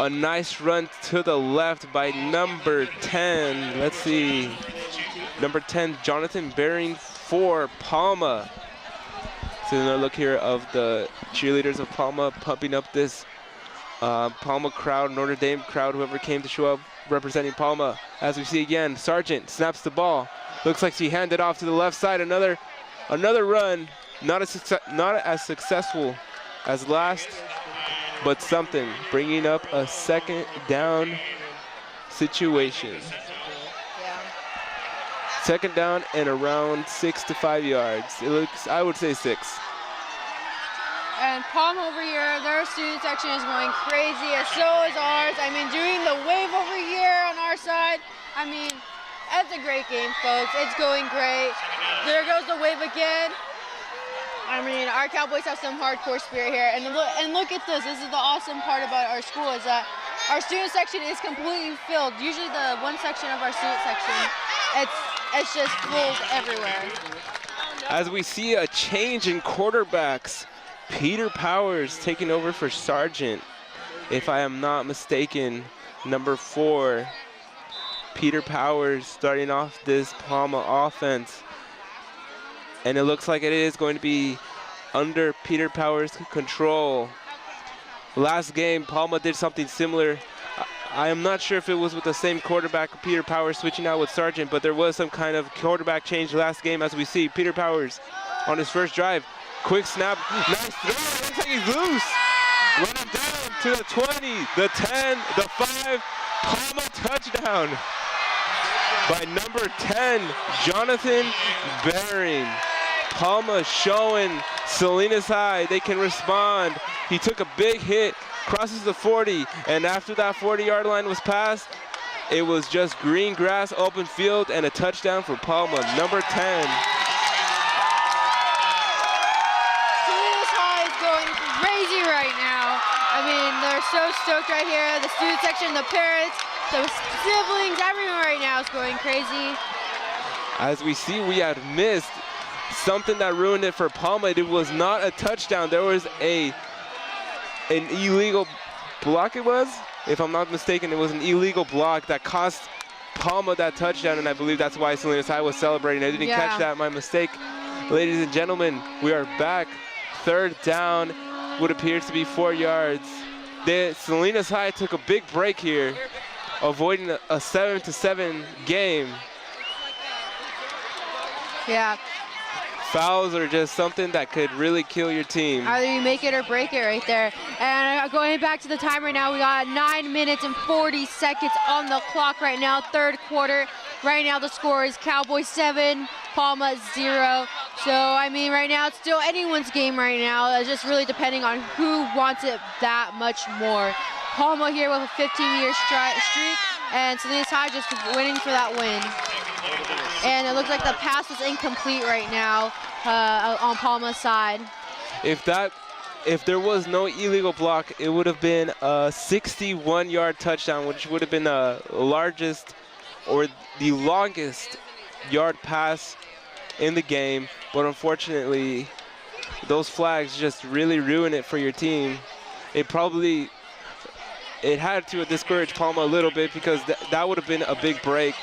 A nice run to the left by number 10. Let's see. Number 10, Jonathan Bering for Palma. So another look here of the cheerleaders of Palma pumping up this Palma crowd, Notre Dame crowd, whoever came to show up representing Palma. As we see again, Sargent snaps the ball. Looks like she handed off to the left side. Another run, not as successful as last, but something, bringing up a 2nd down situation. Yeah. 2nd down and around 6 to 5 yards. It looks, I would say 6. And Palma over here, their student section is going crazy, and so is ours. I mean, doing the wave over here on our side. I mean, that's a great game, folks. It's going great. There goes the wave again. I mean, our Cowboys have some hardcore spirit here. And look at this. This is the awesome part about our school, is that our student section is completely filled. Usually the one section of our student section, it's just full everywhere. As we see a change in quarterbacks, Peter Powers taking over for Sargent. If I am not mistaken, number 4, Peter Powers starting off this Palma offense. And it looks like it is going to be under Peter Powers' control. Last game, Palma did something similar. I am not sure if it was with the same quarterback, Peter Powers, switching out with Sargent, but there was some kind of quarterback change last game. As we see, Peter Powers on his first drive. Quick snap, nice throw, looks like he's loose. Running down to the 20, the 10, the 5, Palma touchdown by number 10, Jonathan Bering. Palma showing Salinas High they can respond. He took a big hit, crosses the 40, and after that 40-yard line was passed, it was just green grass, open field, and a touchdown for Palma, number 10. Salinas High is going crazy right now. I mean, they're so stoked right here. The student section, the parents, the siblings, everyone right now is going crazy. As we see, we had missed something that ruined it for Palma. It was not a touchdown. There was an illegal block, it was? If I'm not mistaken, it was an illegal block that cost Palma that touchdown, and I believe that's why Salinas High was celebrating. I didn't catch that, my mistake. Ladies and gentlemen, we are back. Third down, what appears to be 4 yards. Salinas High took a big break here, avoiding a 7-7 game. Yeah. Fouls are just something that could really kill your team. Either you make it or break it right there. And going back to the time right now, we got 9 minutes and 40 seconds on the clock right now, third quarter. Right now the score is Cowboys 7, Palma 0. So, I mean, right now it's still anyone's game right now. It's just really depending on who wants it that much more. Palma here with a 15-year streak, and Salinas High just winning for that win. And it looks like the pass was incomplete right now on Palma's side. If there was no illegal block, it would have been a 61-yard touchdown, which would have been the largest or the longest yard pass in the game. But unfortunately, those flags just really ruin it for your team. It had to discourage Palma a little bit, because that would have been a big break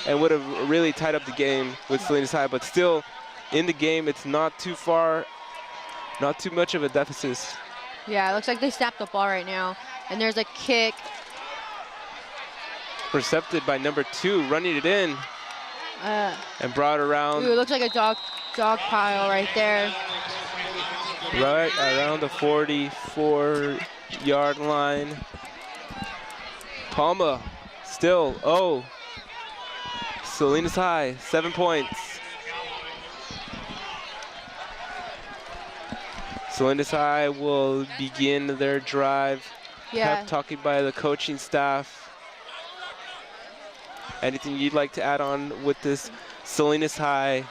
and would have really tied up the game with Salinas High. But still, in the game, it's not too far, not too much of a deficit. Yeah, it looks like they snapped the ball right now. And there's a kick. Intercepted by number 2, running it in and brought around. Ooh, it looks like a dog pile right there. Right around the 44-yard line. Palma still, Salinas High, 7 points. Salinas High will begin their drive. Yeah. Pep talking by the coaching staff. Anything you'd like to add on with this Salinas High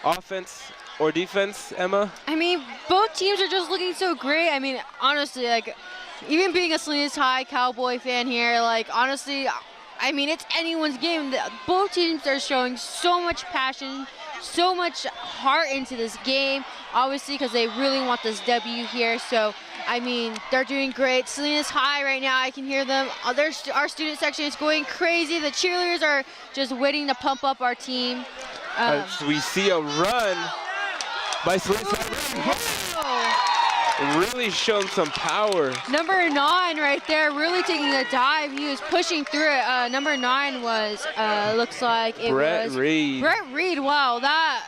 offense or defense, Emma? I mean, both teams are just looking so great. I mean, honestly, like, even being a Salinas High Cowboy fan here, like, honestly, I mean, it's anyone's game. Both teams are showing so much passion, so much heart into this game, obviously, because they really want this W here. So, I mean, they're doing great. Salinas High right now, I can hear them. Our student section is going crazy. The cheerleaders are just waiting to pump up our team. As we see a run by Salinas High. Really shown some power. Number 9 right there, really taking a dive. He was pushing through it. Number 9 was, looks like it was Reed. Brett Reed. Wow, that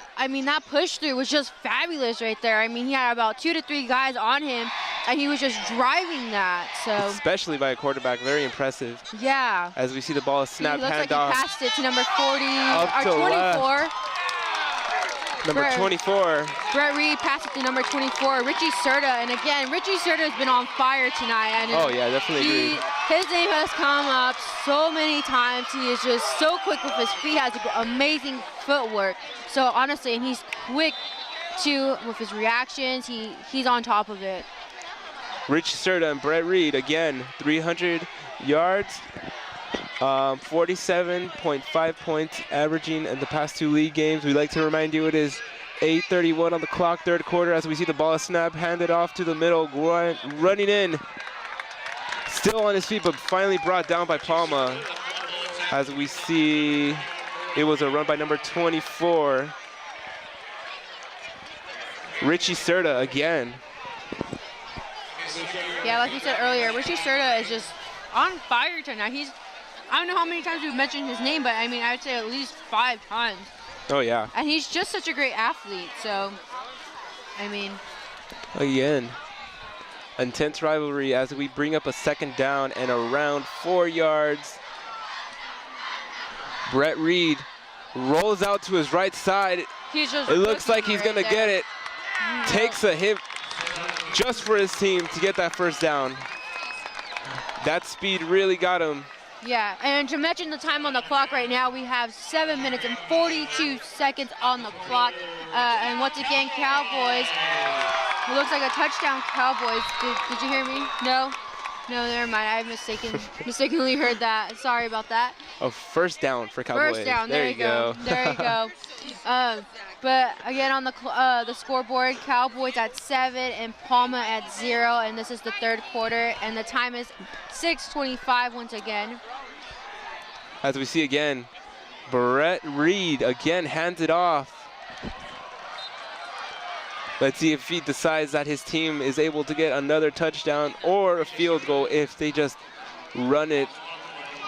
push through was just fabulous right there. I mean, he had about 2 to 3 guys on him, and he was just driving that. So especially by a quarterback, very impressive. Yeah. As we see the ball snap handoff. He passed it to number 40 or 24. Left. Number 24. Brett Reed passed it to number 24, Richie Serta. And again, Richie Serta has been on fire tonight. And yeah, definitely agree. His name has come up so many times. He is just so quick with his feet, has amazing footwork. So honestly, and he's quick too with his reactions. He's on top of it. Richie Serta and Brett Reed, again, 300 yards, 47.5 points averaging in the past 2 league games. We'd like to remind you it is 8:31 on the clock, third quarter, as we see the ball snap, handed off to the middle, running in. Still on his feet, but finally brought down by Palma. As we see, it was a run by number 24. Richie Serta again. Yeah, like you said earlier, Richie Serta is just on fire tonight. I don't know how many times we've mentioned his name, but I mean, I would say at least 5 times. Oh, yeah. And he's just such a great athlete, so, I mean. Again, intense rivalry as we bring up a second down and around 4 yards. Brett Reed rolls out to his right side. It looks like he's going to get it. Takes a hit just for his team to get that first down. That speed really got him. Yeah, and to mention the time on the clock right now, we have 7 minutes and 42 seconds on the clock. And once again, Cowboys. It looks like a touchdown, Cowboys. Did you hear me? No? No, never mind. I mistakenly heard that. Sorry about that. Oh, first down for Cowboys. First down. There you go. There you go. But again, on the scoreboard, Cowboys at 7 and Palma at 0, and this is the third quarter, and the time is 6:25 once again. As we see again, Brett Reed again hands it off. Let's see if he decides that his team is able to get another touchdown or a field goal if they just run it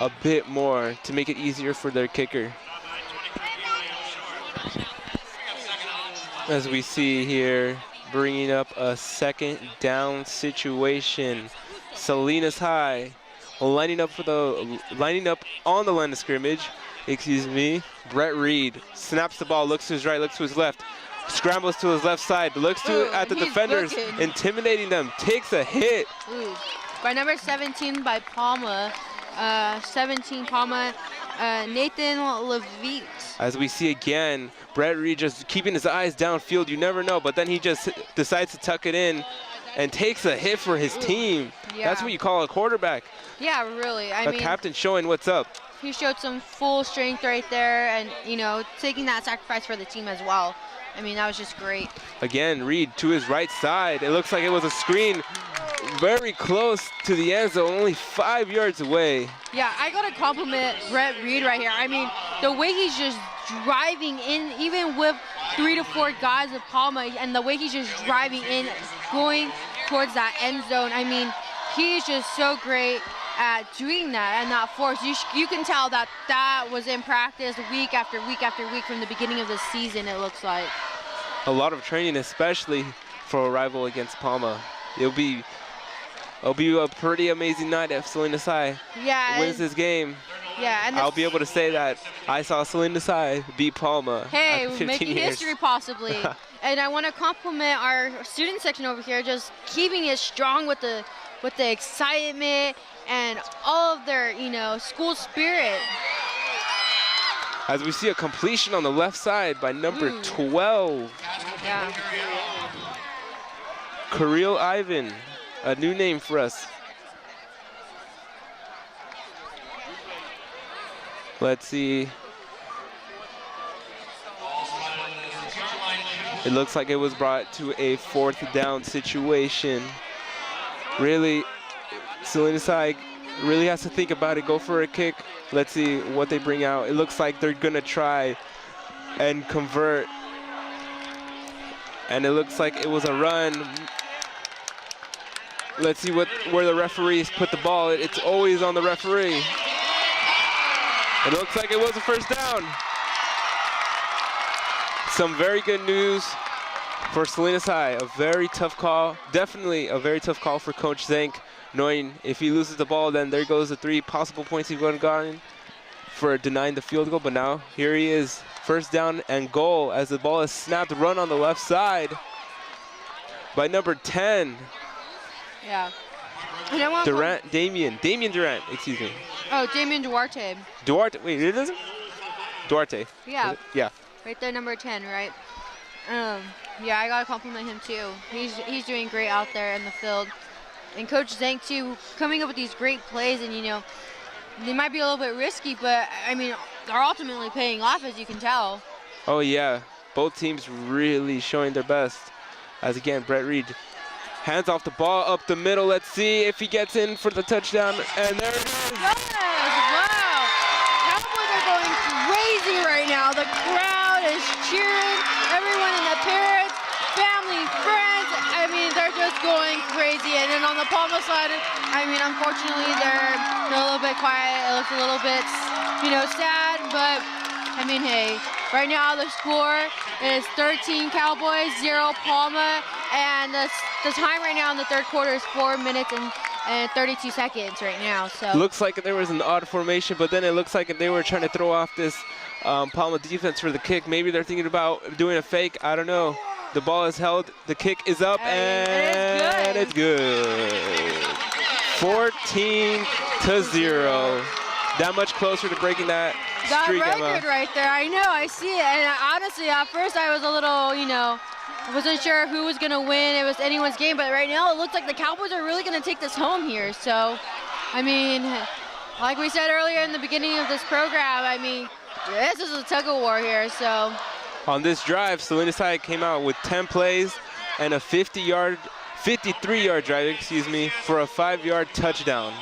a bit more to make it easier for their kicker. As we see here, bringing up a second down situation. Salinas High lining up on the line of scrimmage. Excuse me. Brett Reed snaps the ball, looks to his right, looks to his left, scrambles to his left side, looks at the defenders, intimidating them, takes a hit. By number 17 by Palma, 17 Palma, Nathan Levitt. As we see again, Brett Reed just keeping his eyes downfield, you never know, but then he just decides to tuck it in and takes a hit for his team. Yeah. That's what you call a quarterback. Yeah, really. I mean, captain showing what's up. He showed some full strength right there and, you know, taking that sacrifice for the team as well. I mean, that was just great. Again, Reed to his right side. It looks like it was a screen very close to the end zone, only 5 yards away. Yeah, I got to compliment Brett Reed right here. I mean, the way he's just driving in, even with 3 to 4 guys of Palma, and the way he's just driving in, going towards that end zone. I mean, he's just so great at doing that and not force. You can tell that that was in practice week after week after week from the beginning of the season, it looks like. A lot of training, especially for a rival against Palma. It'll be a pretty amazing night if Salinas High wins this game. Yeah, and I'll be able to say that I saw Salinas High beat Palma. Hey, we're making history possibly. And I want to compliment our student section over here, just keeping it strong with the excitement and all of their, you know, school spirit. As we see a completion on the left side by number 12. Yeah. Kirill Ivan, a new name for us. Let's see. It looks like it was brought to a 4th down situation. Really, Salinas High really has to think about it, go for a kick. Let's see what they bring out. It looks like they're gonna try and convert. And it looks like it was a run. Let's see where the referees put the ball. It's always on the referee. It looks like it was a first down. Some very good news for Salinas High. A very tough call. Definitely a very tough call for Coach Zank, knowing if he loses the ball, then there goes the 3 possible points he would have gotten for denying the field goal. But now here he is, first down and goal as the ball is snapped, run on the left side by number 10. Yeah. Damian Durant, excuse me. Oh, Damian Duarte. Duarte, wait, it isn't? Duarte. Yeah. Yeah. Right there, number 10, right? Yeah, I gotta compliment him too. He's doing great out there in the field. and Coach Zank too, coming up with these great plays, and you know, they might be a little bit risky, but I mean, they're ultimately paying off, as you can tell. Oh yeah, both teams really showing their best. As again, Brett Reed hands off the ball up the middle. Let's see if he gets in for the touchdown, and there it is. Yes, wow. Cowboys are going crazy right now. The crowd is cheering. Everyone in the parents, family, friends, I mean, they're just going crazy. And then on the Palma side, I mean, unfortunately, they're a little bit quiet. It looks a little bit, you know, sad, but I mean, hey, right now the score is 13 Cowboys, 0 Palma, and the time right now in the third quarter is 4 minutes and 32 seconds right now. So looks like there was an odd formation, but then it looks like they were trying to throw off this Palma defense for the kick. Maybe they're thinking about doing a fake. I don't know. The ball is held. The kick is up, and it's good. 14-0. That much closer to breaking that streak, record right there. I know, I see it. And honestly, at first I was a little, you know, wasn't sure who was going to win. It was anyone's game. But right now it looks like the Cowboys are really going to take this home here. So, I mean, like we said earlier in the beginning of this program, I mean, this is a tug of war here. So on this drive, Salinas High came out with 10 plays and a 53-yard drive, excuse me, for a 5-yard touchdown.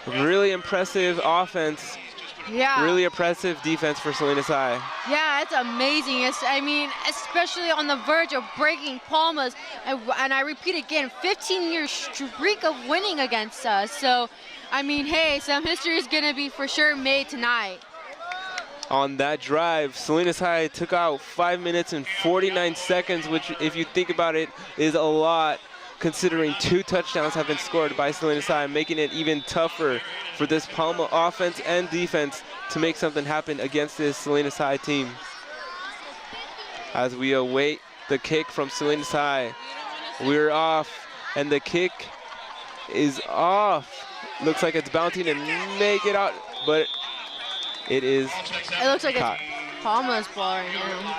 Really impressive offense. Yeah. Really impressive defense for Salinas High. Yeah, it's amazing. I mean, especially on the verge of breaking Palma's, and I repeat again, 15-year streak of winning against us. So, I mean, hey, some history is going to be for sure made tonight. On that drive, Salinas High took out 5 minutes and 49 seconds, which, if you think about it, is a lot, considering 2 touchdowns have been scored by Salinas High, making it even tougher for this Palma offense and defense to make something happen against this Salinas High team. As we await the kick from Salinas High, we're off, and the kick is off. Looks like it's bouncing and make it out, but it is It looks like caught. It's Palma's ball right now.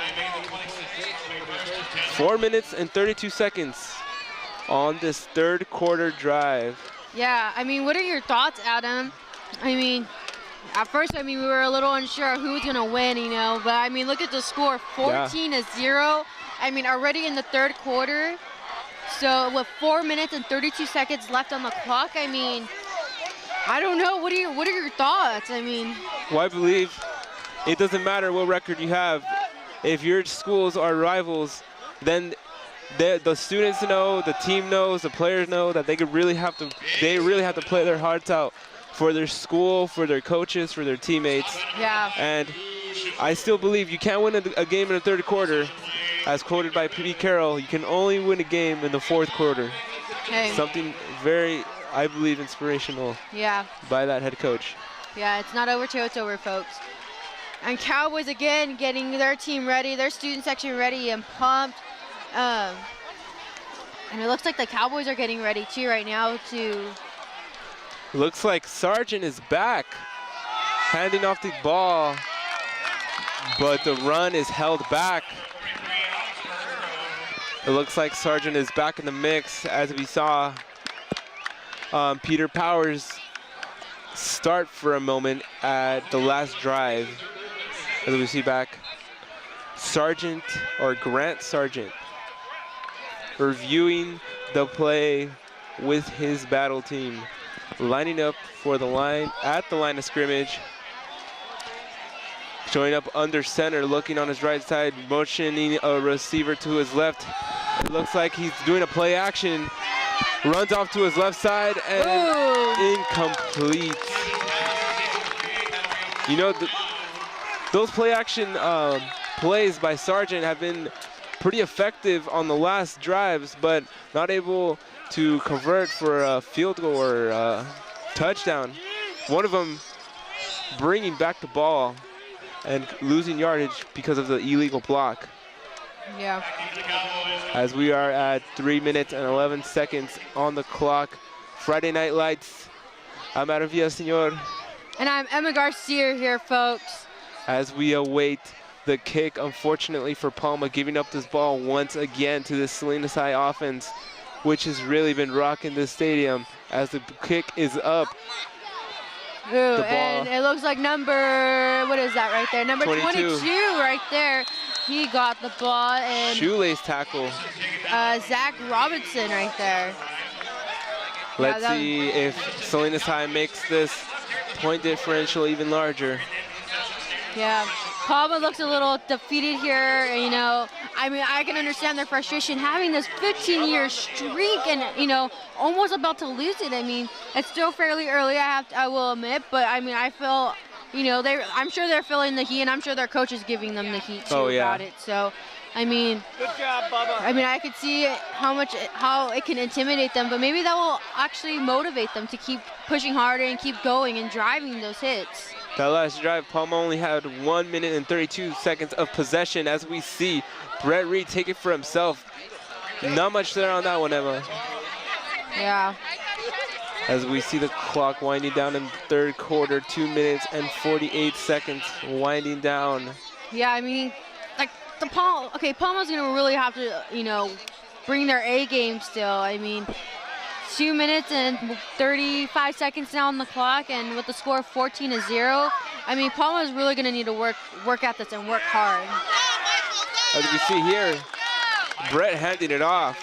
4 minutes and 32 seconds on this third quarter drive. Yeah, I mean, what are your thoughts, Adam? I mean, at first, I mean, we were a little unsure who was going to win, you know, but I mean, look at the score, 14-0. I mean, already in the third quarter. So with 4 minutes and 32 seconds left on the clock, I mean, I don't know. What are your thoughts? I mean, Well, I believe it doesn't matter what record you have. If your schools are rivals, then the students know, the team knows, the players know that they really have to play their hearts out for their school, for their coaches, for their teammates. yeah. And I still believe you can't win a game in the third quarter. As quoted by Pete Carroll, you can only win a game in the fourth quarter. Hey. Something very, I believe, inspirational Yeah. by that head coach. Yeah, it's not over till it's over, folks. And Cowboys, again, getting their team ready, their student section ready and pumped. And it looks like the Cowboys are getting ready, too, right now to... Looks like Sargent is back, handing off the ball, but the run is held back. It looks like Sargent is back in the mix, as we saw Peter Powers start for a moment at the last drive. As we see back, Sargent, or Grant Sargent, reviewing the play with his battle team, lining up for the line, at the line of scrimmage, showing up under center, looking on his right side, motioning a receiver to his left. It looks like he's doing a play action, runs off to his left side, and incomplete. You know, those play action plays by Sargent have been pretty effective on the last drives, but not able to convert for a field goal or a touchdown. One of them bringing back the ball and losing yardage because of the illegal block. Yeah. As we are at 3 minutes and 11 seconds on the clock. Friday Night Lights. I'm Adam Villaseñor. And I'm Emma Garcia here, folks. As we await the kick, unfortunately for Palma, giving up this ball once again to the Salinas High offense. which has really been rocking the stadium as the kick is up. Ooh, and it looks like number, what is that right there? Number 22 right there. He got the ball, and shoelace tackle. Zach Robinson right there. Let's see if Salinas High makes this point differential even larger. Yeah, Palma looks a little defeated here. You know, I mean, I can understand their frustration having this 15-year streak and, you know, almost about to lose it. I mean, it's still fairly early, I will admit, but I mean, I feel, you know, I'm sure they're feeling the heat, and I'm sure their coach is giving them the heat too about it. So, I mean, good job, Bubba. I mean, I could see how it can intimidate them, but maybe that will actually motivate them to keep pushing harder and keep going and driving those hits. That last drive, Palma only had 1 minute and 32 seconds of possession. As we see Brett Reed take it for himself. Not much there on that one, Emma. Yeah. As we see the clock winding down in the third quarter, 2 minutes and 48 seconds winding down. Yeah, I mean, like Palma's gonna really have to, you know, bring their A game still. I mean, 2 minutes and 35 seconds now on the clock, and with the score of 14-0, I mean, Palma is really going to need to work at this and work hard. As we see here, Brett handing it off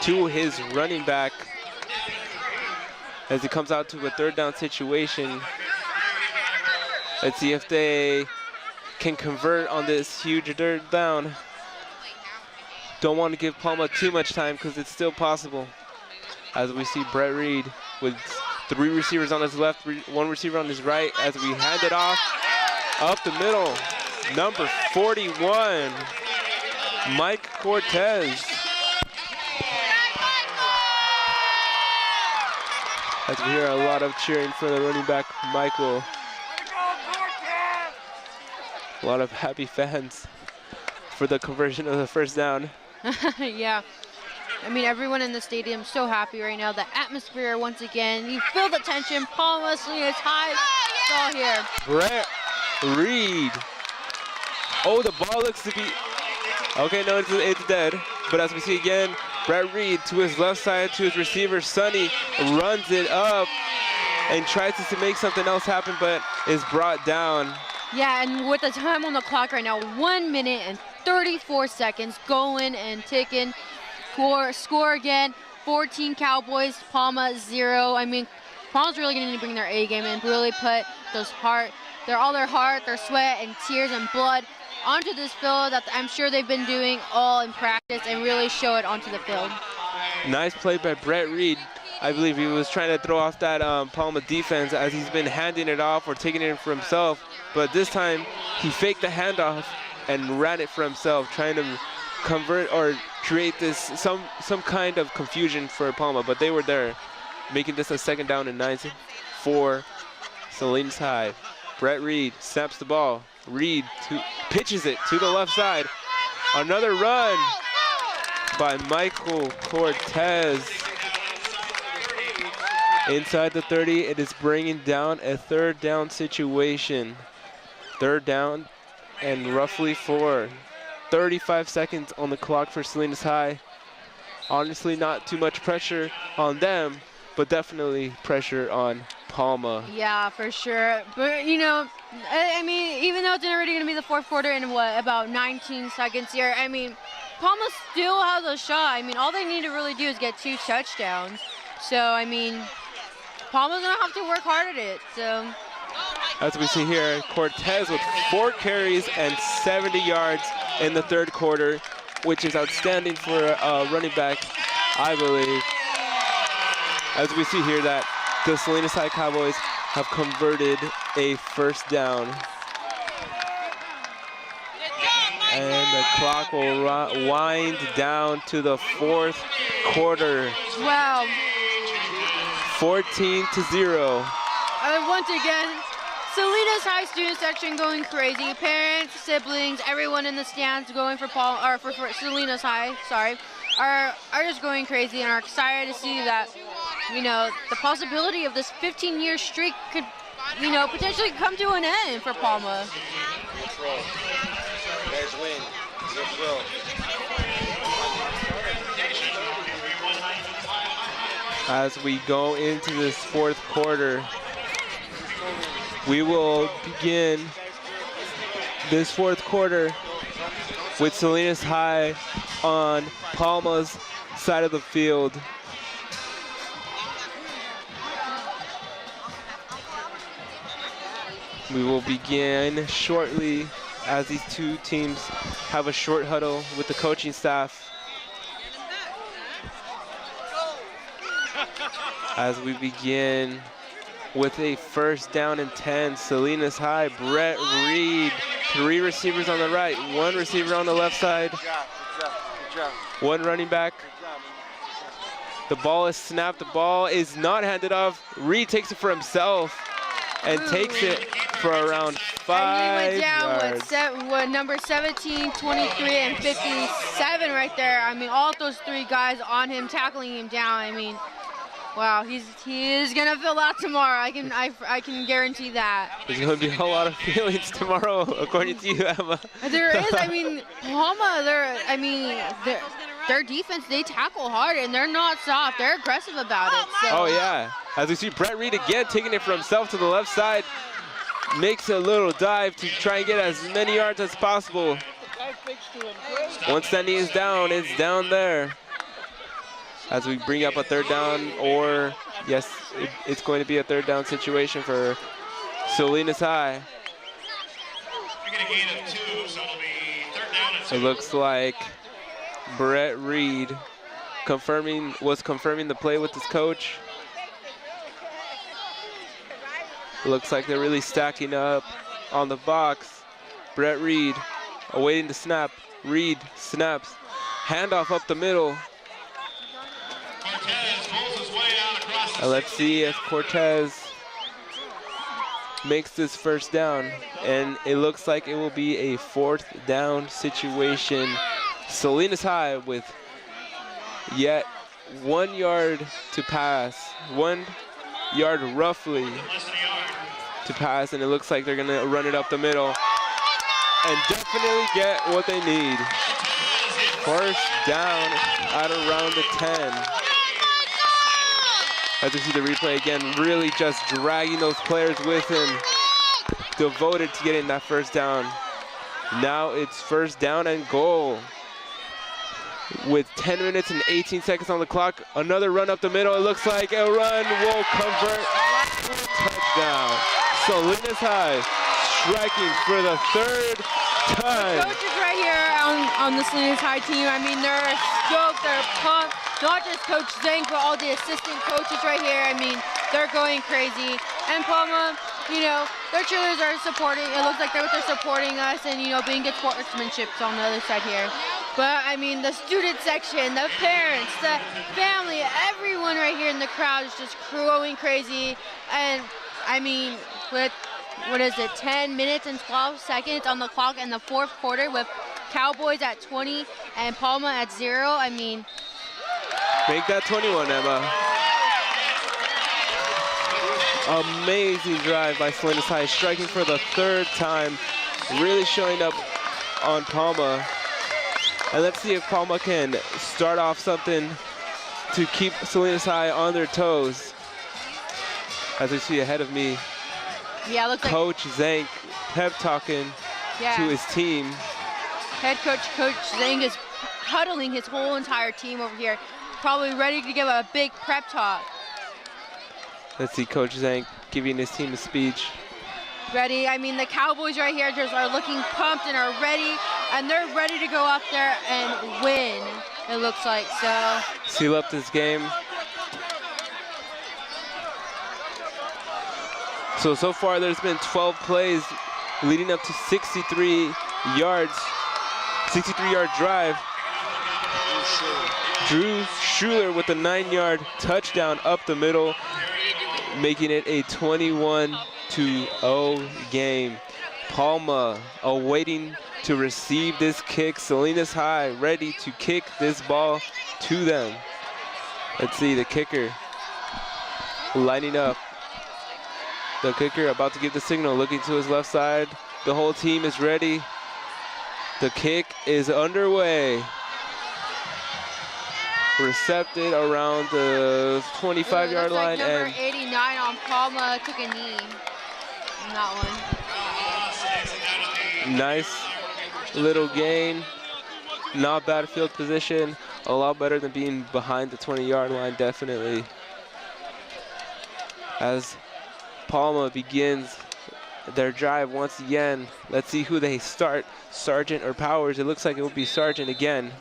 to his running back as he comes out to a third down situation. Let's see if they can convert on this huge third down. Don't want to give Palma too much time because it's still possible. As we see Brett Reed with 3 receivers on his left, 1 receiver on his right, as we hand it off up the middle. Number 41, Mike Cortez. As we hear a lot of cheering for the running back, Michael. A lot of happy fans for the conversion of the first down. Yeah. I mean, everyone in the stadium is so happy right now. The atmosphere, once again, you feel the tension. Palma, Salinas High, it's all here. Brett Reed. Oh, the ball looks to be, okay, no, it's dead. But as we see again, Brett Reed to his left side, to his receiver, Sonny, runs it up and tries to make something else happen, but is brought down. Yeah, and with the time on the clock right now, 1 minute and 34 seconds going and ticking. Score again, 14 Cowboys, Palma 0. I mean, Palma's really going to need to bring their A game and really put all their heart, their sweat, and tears and blood onto this field that I'm sure they've been doing all in practice and really show it onto the field. Nice play by Brett Reed. I believe he was trying to throw off that Palma defense as he's been handing it off or taking it for himself. But this time, he faked the handoff and ran it for himself, trying to convert or create this some kind of confusion for Palma, but they were there, making this a second down and 9 for Salinas High. Brett Reed snaps the ball. Reed pitches it to the left side. Another run by Michael Cortez. Inside the 30, it is bringing down a third down situation. Third down and roughly 35 seconds on the clock for Salinas High. Honestly, not too much pressure on them, but definitely pressure on Palma. Yeah, for sure. But, you know, I mean, even though it's already going to be the fourth quarter in, about 19 seconds here, I mean, Palma still has a shot. I mean, all they need to really do is get 2 touchdowns. So, I mean, Palma's going to have to work hard at it. So, as we see here, Cortez with 4 carries and 70 yards in the third quarter, which is outstanding for a running back, I believe. As we see here that the Salinas High Cowboys have converted a first down. And the clock will wind down to the fourth quarter. Wow. 14-0. Once again, Salinas High student section going crazy. Parents, siblings, everyone in the stands going for Salinas High, are just going crazy and are excited to see that, you know, the possibility of this 15-year streak could, you know, potentially come to an end for Palma. Control. Guys win. Zip roll. as we go into this fourth quarter. We will begin this fourth quarter with Salinas High on Palma's side of the field. We will begin shortly as these two teams have a short huddle with the coaching staff. As we begin with a first down and 10, Salinas High, Brett Reed, 3 receivers on the right, 1 receiver on the left side, Good job. 1 running back. The ball is snapped, the ball is not handed off. Reed takes it for himself and takes it for around 5 and he went down yards. with number 17, 23, and 57 right there. I mean, all those 3 guys on him, tackling him down. I mean, wow, he is gonna feel out tomorrow. I can guarantee that. There's gonna be a lot of feelings tomorrow, according to you, Emma. There is. I mean, Palma. Their defense, they tackle hard and they're not soft. They're aggressive about it. So. Oh yeah, as we see Brett Reed again taking it for himself to the left side, makes a little dive to try and get as many yards as possible. Once that knee is down, it's down there. As we bring up a third down, or yes, it's going to be a third down situation for Salinas High. It looks like Brett Reed was confirming the play with his coach. Looks like they're really stacking up on the box. Brett Reed awaiting the snap. Reed snaps. Handoff up the middle. Let's see if Cortez makes this first down. And it looks like it will be a 4th down situation. Salinas High with yet 1 yard to pass. 1 yard roughly to pass, and it looks like they're gonna run it up the middle and definitely get what they need. First down at around the 10. As you see the replay again, really just dragging those players with him, devoted to getting that first down. Now it's first down and goal. With 10 minutes and 18 seconds on the clock, another run up the middle. It looks like a run will convert to a touchdown. Salinas High striking for the 3rd time. The coaches right here on the Salinas High team, I mean, they're stoked, they're pumped. Not just Coach Zank, but all the assistant coaches right here. I mean, they're going crazy. And Palma, you know, their cheerleaders are supporting. It looks like they're supporting us and, you know, being good sportsmanship on the other side here. But, I mean, the student section, the parents, the family, everyone right here in the crowd is just going crazy. And, I mean, with, 10 minutes and 12 seconds on the clock in the 4th quarter with Cowboys at 20 and Palma at 0, I mean. Make that 21, Emma. Amazing drive by Salinas High, striking for the 3rd time, really showing up on Palma. And let's see if Palma can start off something to keep Salinas High on their toes. As I see ahead of me, yeah, looks Coach Zank pep talking to his team. Head coach, Coach Zank is huddling his whole entire team over here, probably ready to give a big prep talk. Let's see Coach Zank giving his team a speech. Ready, I mean, the Cowboys right here just are looking pumped and are ready, and they're ready to go up there and win, it looks like, so. Seal up this game. So far there's been 12 plays leading up to 63 yards, 63-yard drive. Drew Schuler with a 9-yard touchdown up the middle, making it a 21-0 game. Palma awaiting to receive this kick. Salinas High ready to kick this ball to them. Let's see the kicker lining up. The kicker about to give the signal, looking to his left side. The whole team is ready. The kick is underway. recepted around the 25-yard line. Like number And 89 on Palma took a knee in that one. nice little gain. Not bad field position. A lot better than being behind the 20-yard line, definitely. As Palma begins their drive once again. Let's see who they start, Sargent or Powers. It looks like it will be Sargent again.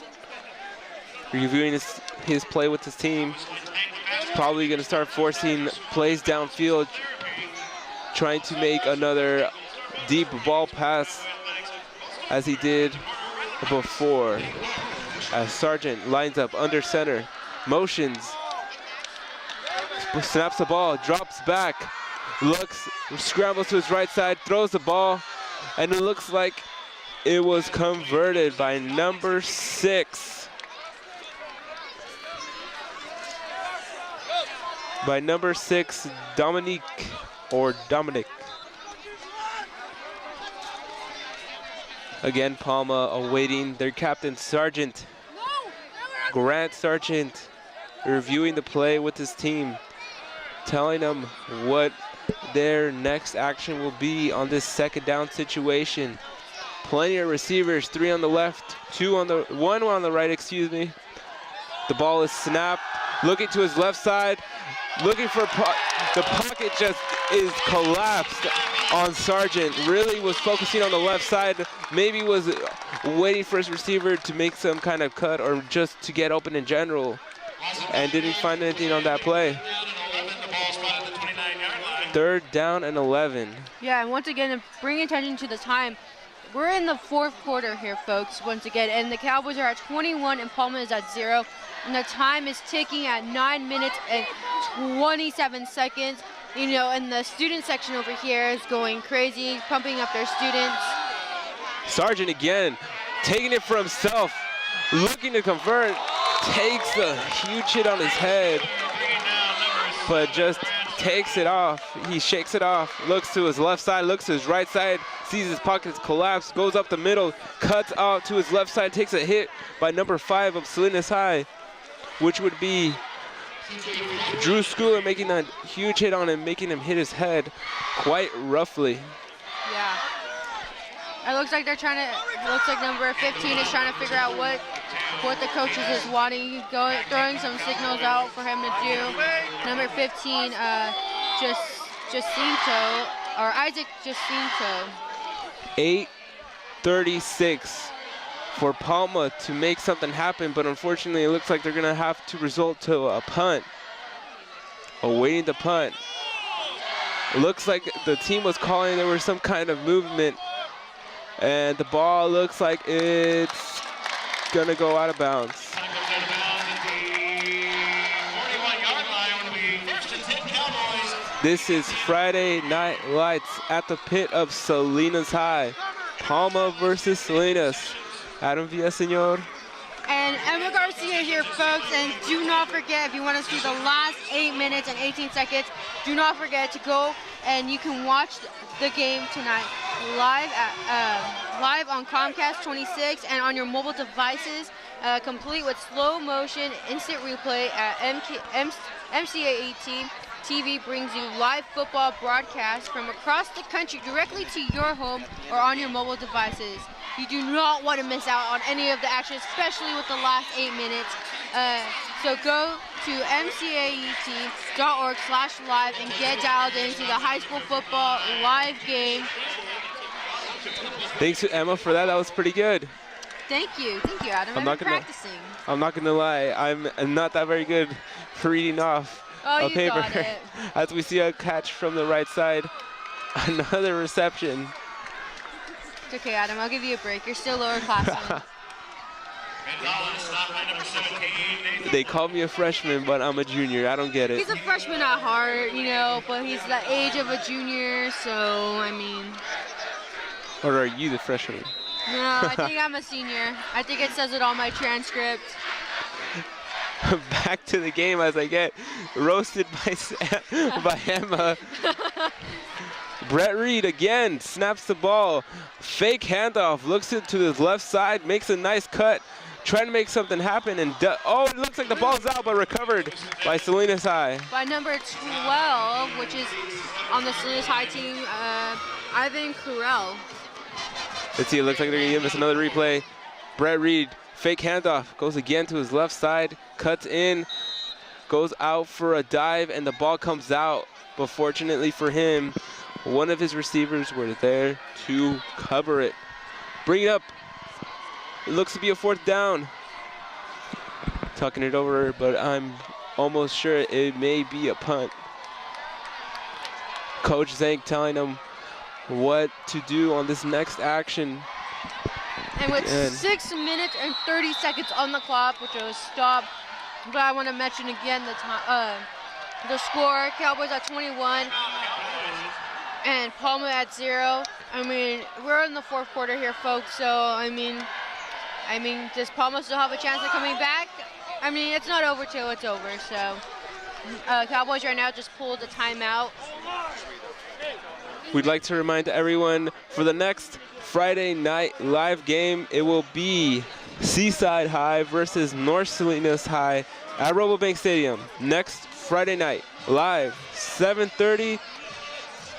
Reviewing his play with his team. Probably going to start forcing plays downfield, trying to make another deep ball pass as he did before. As Sargent lines up under center, motions, snaps the ball, drops back, looks, scrambles to his right side, throws the ball, and it looks like it was converted by number 6. By number 6, Dominic. Again, Palma awaiting their captain, Sargent. Grant Sargent reviewing the play with his team, telling them what their next action will be on this second down situation. Plenty of receivers, 3 on the left, 1 on the right, excuse me. The ball is snapped, looking to his left side, looking for the pocket just is collapsed on Sargent. Really was focusing on the left side, maybe was waiting for his receiver to make some kind of cut or just to get open in general, and didn't find anything on that play. 3rd down and 11. Yeah, and once again, bring attention to the time. We're in the 4th quarter here, folks, once again, and the Cowboys are at 21 and Palma is at 0. And the time is ticking at 9 minutes and 27 seconds. You know, and the student section over here is going crazy, pumping up their students. Sargent again, taking it for himself, looking to convert, takes a huge hit on his head, but just takes it off. He shakes it off, looks to his left side, looks to his right side, sees his pockets collapse, goes up the middle, cuts out to his left side, takes a hit by number 5 of Salinas High, which would be Drew Schooler, making a huge hit on him, making him hit his head quite roughly. Yeah. It looks like they're trying to, it looks like number 15 is trying to figure out what the coaches is wanting, throwing some signals out for him to do. Number 15, Jacinto, or Isaac Jacinto. 8:36 for Palma to make something happen, but unfortunately it looks like they're gonna have to resort to a punt. Awaiting the punt. It looks like the team was calling there was some kind of movement, and the ball looks like it's gonna go out of bounds. This is Friday Night Lights at the pit of Salinas High. Palma versus Salinas. Adam Villaseñor. And Emma Garcia here, folks, and do not forget, if you want to see the last 8 minutes and 18 seconds, do not forget to go and you can watch the game tonight live on Comcast 26 and on your mobile devices, complete with slow motion instant replay at MCAET TV brings you live football broadcasts from across the country directly to your home or on your mobile devices. You do not want to miss out on any of the action, especially with the last 8 minutes. So go to mcaet.org/live and get dialed into the high school football live game. Thanks to Emma for that. That was pretty good. Thank you, Adam. I've been practicing. I'm not gonna lie. I'm not that very good for reading off a paper. Got it. As we see a catch from the right side, another reception. It's okay, Adam. I'll give you a break. You're still lower classman. They call me a freshman, but I'm a junior. I don't get it. He's a freshman at heart, you know, but he's the age of a junior, so, I mean. Or are you the freshman? No, I think I'm a senior. I think it says it on my transcript. Back to the game as I get roasted by Emma. Brett Reed again snaps the ball. Fake handoff, looks into his left side, makes a nice cut trying to make something happen, and oh, it looks like the ball's out, but recovered by Salinas High. By number 12, which is on the Salinas High team, Ivan Curel. Let's see, it looks like they're gonna give us another replay. Brett Reed, fake handoff, goes again to his left side, cuts in, goes out for a dive, and the ball comes out. But fortunately for him, one of his receivers were there to cover it. Bring it up. It looks to be a 4th down. Tucking it over, but I'm almost sure it may be a punt. Coach Zank telling him what to do on this next action. And with 6 minutes and 30 seconds on the clock, which was stopped, but I want to mention again the score: Cowboys at 21 and Palma at 0. I mean, we're in the 4th quarter here, folks. So I mean, does Palma still have a chance of coming back? I mean, it's not over till it's over. So Cowboys right now just pulled a timeout. We'd like to remind everyone for the next Friday night live game, it will be Seaside High versus North Salinas High at Robobank Stadium next Friday night, live, 7:30,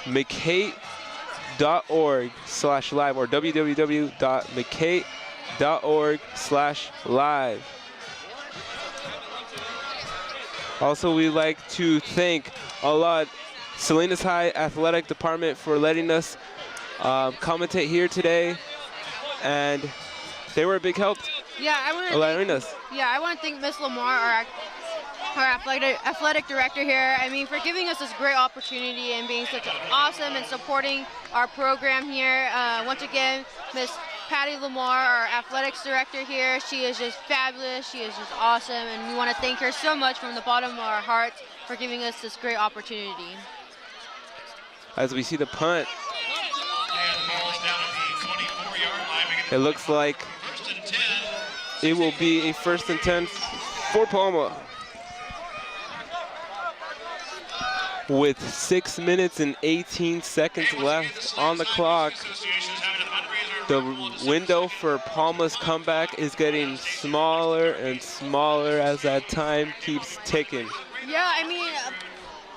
MCAET.org/live or www.mccaet.org/live. Also, we'd like to thank a lot Salinas High Athletic Department for letting us commentate here today, and they were a big help. Yeah, I want to thank Miss Lamar, our athletic director here. I mean, for giving us this great opportunity and being such awesome and supporting our program here. Once again, Miss Patty Lamar, our athletics director here. She is just fabulous. She is just awesome, and we want to thank her so much from the bottom of our hearts for giving us this great opportunity. As we see the punt, it looks like it will be a 1st and 10 for Palma. With 6 minutes and 18 seconds left on the clock, the window for Palma's comeback is getting smaller and smaller as that time keeps ticking. Yeah, I mean,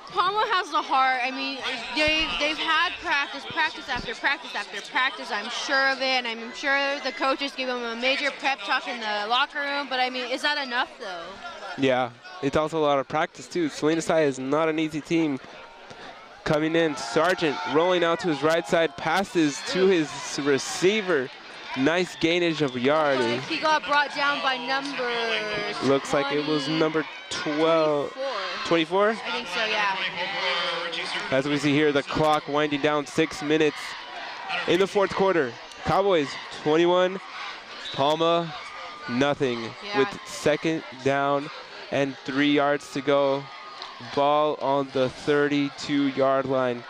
Palma has the heart. I mean, they've had practice after practice. I'm sure of it, and I'm sure the coaches give them a major pep talk in the locker room. But I mean, is that enough though? Yeah, it's also a lot of practice too. Salinas High is not an easy team. Coming in, Sargent rolling out to his right side, passes to his receiver. Nice gainage of a yard. He got brought down by number. Looks like it was number 12. 24? I think so, yeah. As we see here, the clock winding down, 6 minutes in the 4th quarter. Cowboys 21, Palma nothing, with 2nd down and 3 yards to go. Ball on the 32-yard line.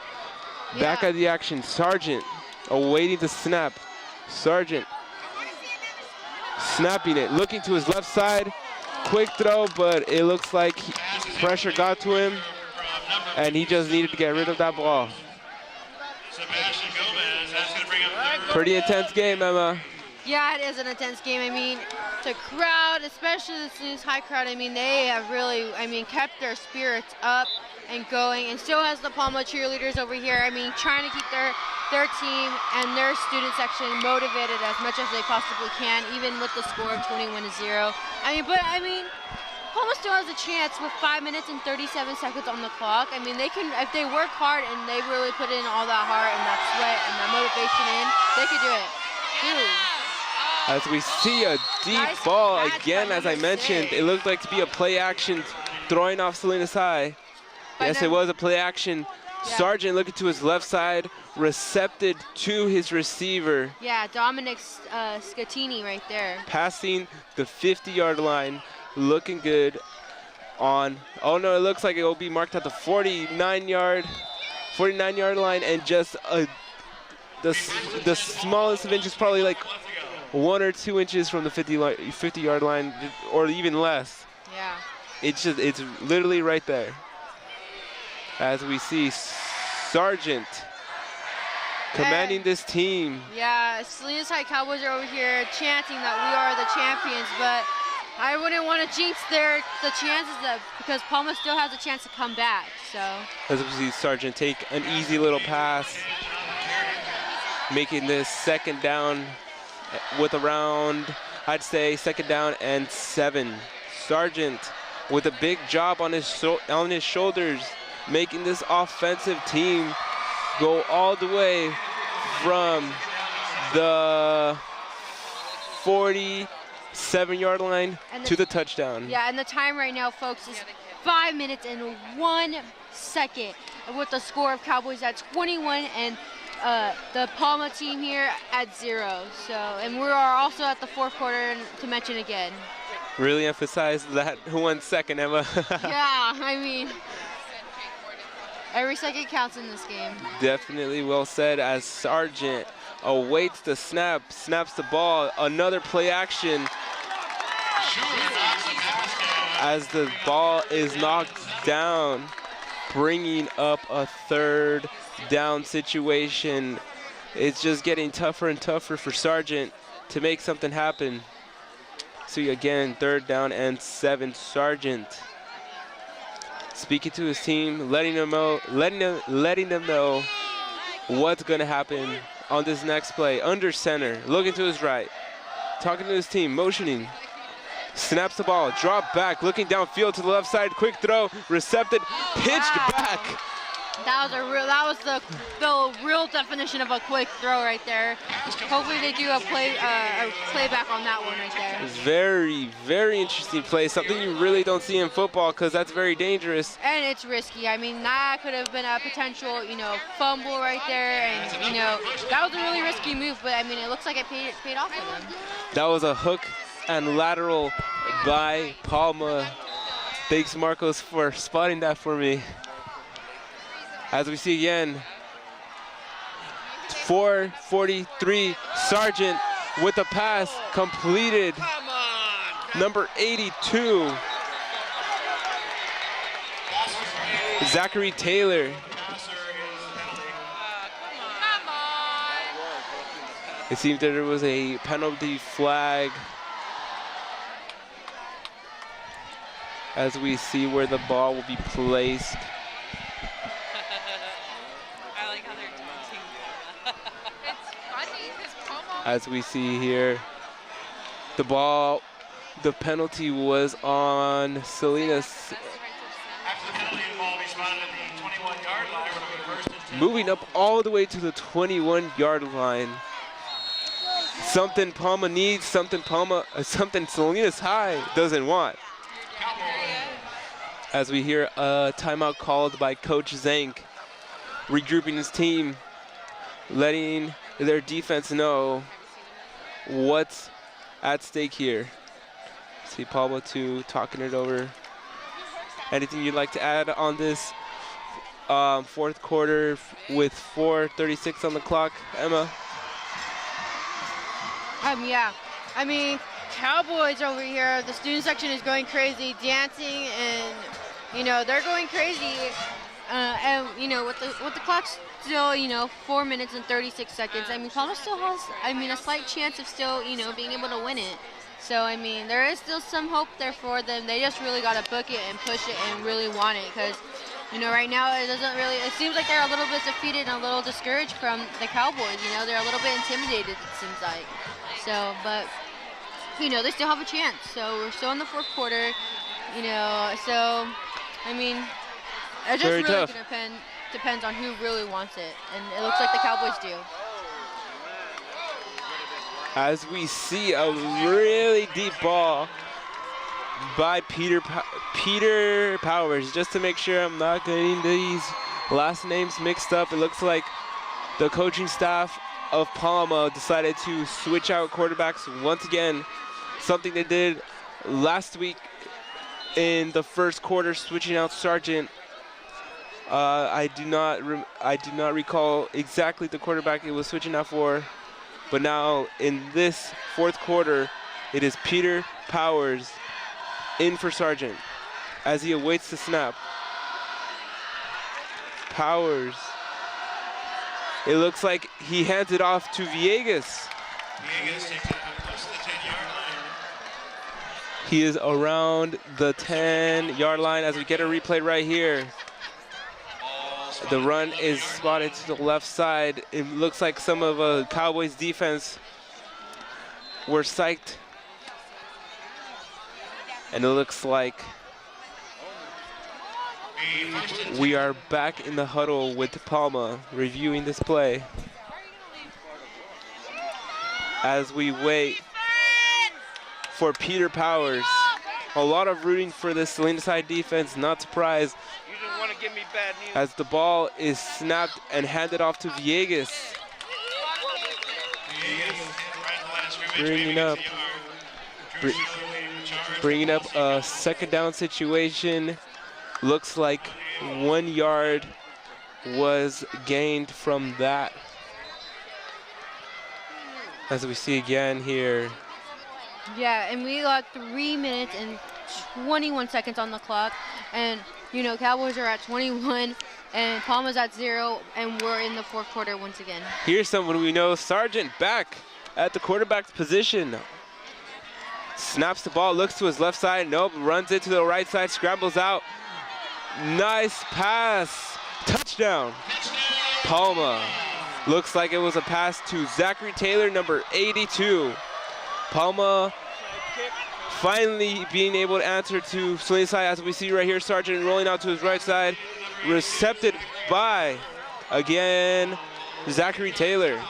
Back at the action, Sargent awaiting the snap. Sargent snapping it, looking to his left side. Quick throw, but it looks like pressure got to him, and he just needed to get rid of that ball. Pretty intense game, Emma. Yeah, it is an intense game. I mean, the crowd, especially the Salinas High crowd, I mean, they have really, kept their spirits up and going, and so has the Palma cheerleaders over here. I mean, trying to keep their team and their student section motivated as much as they possibly can, even with the score of 21-0. Palma still has a chance with 5 minutes and 37 seconds on the clock. I mean, they can, if they work hard and they really put in all that heart and that sweat and that motivation in, they could do it. As we see a deep ball again, as I mentioned, it looked like to be a play action throwing off Salinas High. Yes, it was a play action. Yeah. Sargent looking to his left side, recepted to his receiver. Yeah, Dominic Scatini right there. Passing the 50-yard line, looking good on, oh no, it looks like it will be marked at the 49-yard line, and just the smallest of inches, probably like 1 or 2 inches from the 50-yard line, or even less. Yeah. It's literally right there. As we see Sargent commanding this team. Yeah, Salinas High Cowboys are over here chanting that we are the champions, but I wouldn't want to jinx the chances because Palma still has a chance to come back. So As we see Sargent take an easy little pass, making this second down with around, I'd say, second down and 7. Sargent with a big job on his shoulders, making this offensive team go all the way from the 47-yard line to the touchdown. Yeah, and the time right now, folks, is 5 minutes and 1 second with the score of Cowboys at 21 and the Palma team here at 0. So, and we are also at the 4th quarter, to mention again. Really emphasize that 1 second, Emma. Yeah, I mean, every second counts in this game. Definitely well said, as Sargent awaits the snap, snaps the ball, another play action as the ball is knocked down, bringing up a 3rd down situation. It's just getting tougher and tougher for Sargent to make something happen. So again, 3rd down and 7. Sargent speaking to his team, letting them know what's gonna happen on this next play. Under center, looking to his right, talking to his team, motioning. Snaps the ball, drop back, looking downfield to the left side, quick throw, recepted, pitched back. That was the real definition of a quick throw right there. Hopefully they do a playback on that one right there. Very, very interesting play. Something you really don't see in football because that's very dangerous. And it's risky. I mean, that could have been a potential, fumble right there. And, that was a really risky move. But, I mean, it looks like it paid off for them. That was a hook and lateral by Palma. Thanks, Marcos, for spotting that for me. As we see again, 4:43, Sargent with a pass completed. Number 82, Zachary Taylor. It seems that there was a penalty flag as we see where the ball will be placed. As we see here, the penalty was on Salinas. Moving up all the way to the 21-yard line. Something Palma needs, something Salinas High doesn't want. As we hear a timeout called by Coach Zank, regrouping his team, letting their defense know what's at stake here. See Palma 2 talking it over. Anything you'd like to add on this 4th quarter with 4:36 on the clock, Emma? Yeah. I mean, Cowboys over here, the student section is going crazy, dancing, and they're going crazy. And with the clock still 4 minutes and 36 seconds, I mean, Palma still has a slight chance of still being able to win it. So I mean, there is still some hope there for them. They just really got to book it and push it and really want it, because right now it seems like they're a little bit defeated and a little discouraged from the Cowboys. They're a little bit intimidated, it seems like. So, but they still have a chance. So we're still in the 4th quarter. So I mean, it just Very really tough. depends on who really wants it, and it looks like the Cowboys do. As we see a really deep ball by Peter Powers. Just to make sure I'm not getting these last names mixed up, it looks like the coaching staff of Palma decided to switch out quarterbacks once again, something they did last week in the 1st quarter, switching out Sargent. I do not recall exactly the quarterback it was switching out for, but now in this 4th quarter, it is Peter Powers in for Sargent as he awaits the snap. Powers It looks like he hands it off to Villegas. Villegas takes it up close to the 10-yard line. He is around the 10-yard line as we get a replay right here. The run is spotted to the left side. It looks like some of Cowboys defense were psyched. And it looks like we are back in the huddle with Palma reviewing this play as we wait for Peter Powers. A lot of rooting for this Salinas High defense, not surprised, You just want to give me bad news. as the ball is snapped and handed off to Villegas. Bringing up a second down situation. Looks like 1 yard was gained from that. As we see again here. Yeah, and we got 3 minutes and 21 seconds on the clock. And, you know, Cowboys are at 21 and Palma's at 0, and we're in the fourth quarter once again. Here's someone we know, Sargent back at the quarterback's position. Snaps the ball, looks to his left side, nope, runs it to the right side, scrambles out. Nice pass, touchdown. Palma. Looks like it was a pass to Zachary Taylor, number 82. Palma finally being able to answer to Salinas High, as we see right here, Sargent rolling out to his right side, recepted by, again, Zachary Taylor.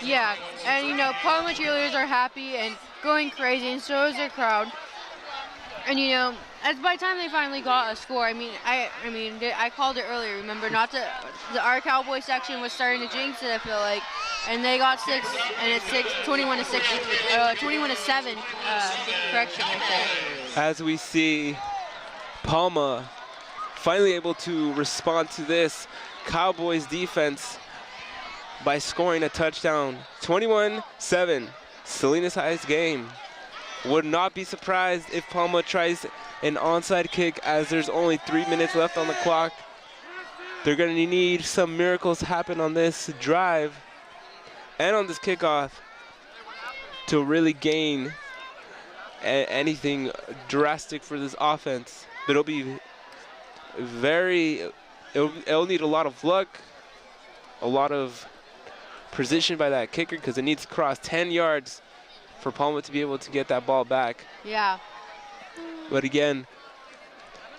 Yeah, and you know, Palma cheerleaders are happy and going crazy, and so is their crowd. And you know, as by the time they finally got a score, I called it earlier. Remember, our Cowboy section was starting to jinx it, I feel like, and they got 6, and it's 21 to 6, 21 to 7. Correction right there. As we see Palma finally able to respond to this Cowboys defense by scoring a touchdown. 21-7, Salinas High's game. Would not be surprised if Palma tries an onside kick, as there's only 3 minutes left on the clock. They're going to need some miracles to happen on this drive and on this kickoff to really gain anything drastic for this offense. But it'll be it'll need a lot of luck, a lot of precision by that kicker, because it needs to cross 10 yards for Palma to be able to get that ball back. Yeah. But again,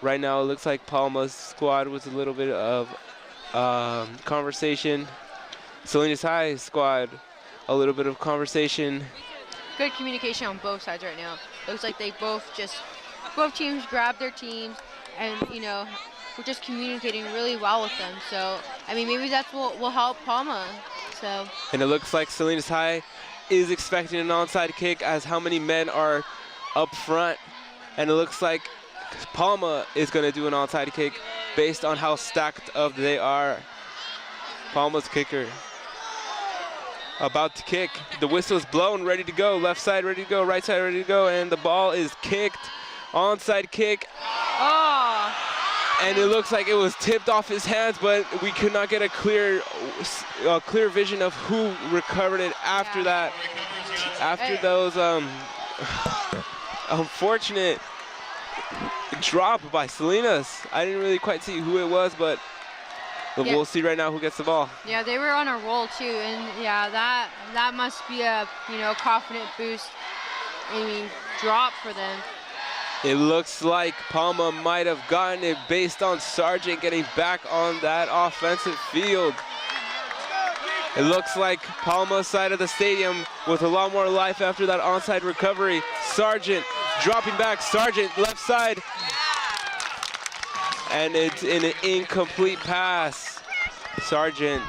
right now it looks like Palma's squad was a little bit of conversation. Salinas High squad, a little bit of conversation. Good communication on both sides right now. Looks like they both teams grabbed their teams, and you know, we're just communicating really well with them. So I mean, maybe that's what will help Palma. So. And it looks like Salinas High is expecting an onside kick, as how many men are up front, and it looks like Palma is going to do an onside kick based on how stacked up they are. Palma's kicker about to kick. The whistle is blown, ready to go. Left side ready to go, right side ready to go, and the ball is kicked. Onside kick. Oh. And it looks like it was tipped off his hands, but we could not get a clear vision of who recovered it after that. After those unfortunate drop by Salinas. I didn't really quite see who it was, but we'll see right now who gets the ball. Yeah, they were on a roll too, and yeah, that must be a confident boost. Drop for them. It looks like Palma might have gotten it based on Sargent getting back on that offensive field. It looks like Palma's side of the stadium with a lot more life after that onside recovery. Sargent dropping back, Sargent left side. And it's an incomplete pass. Sargent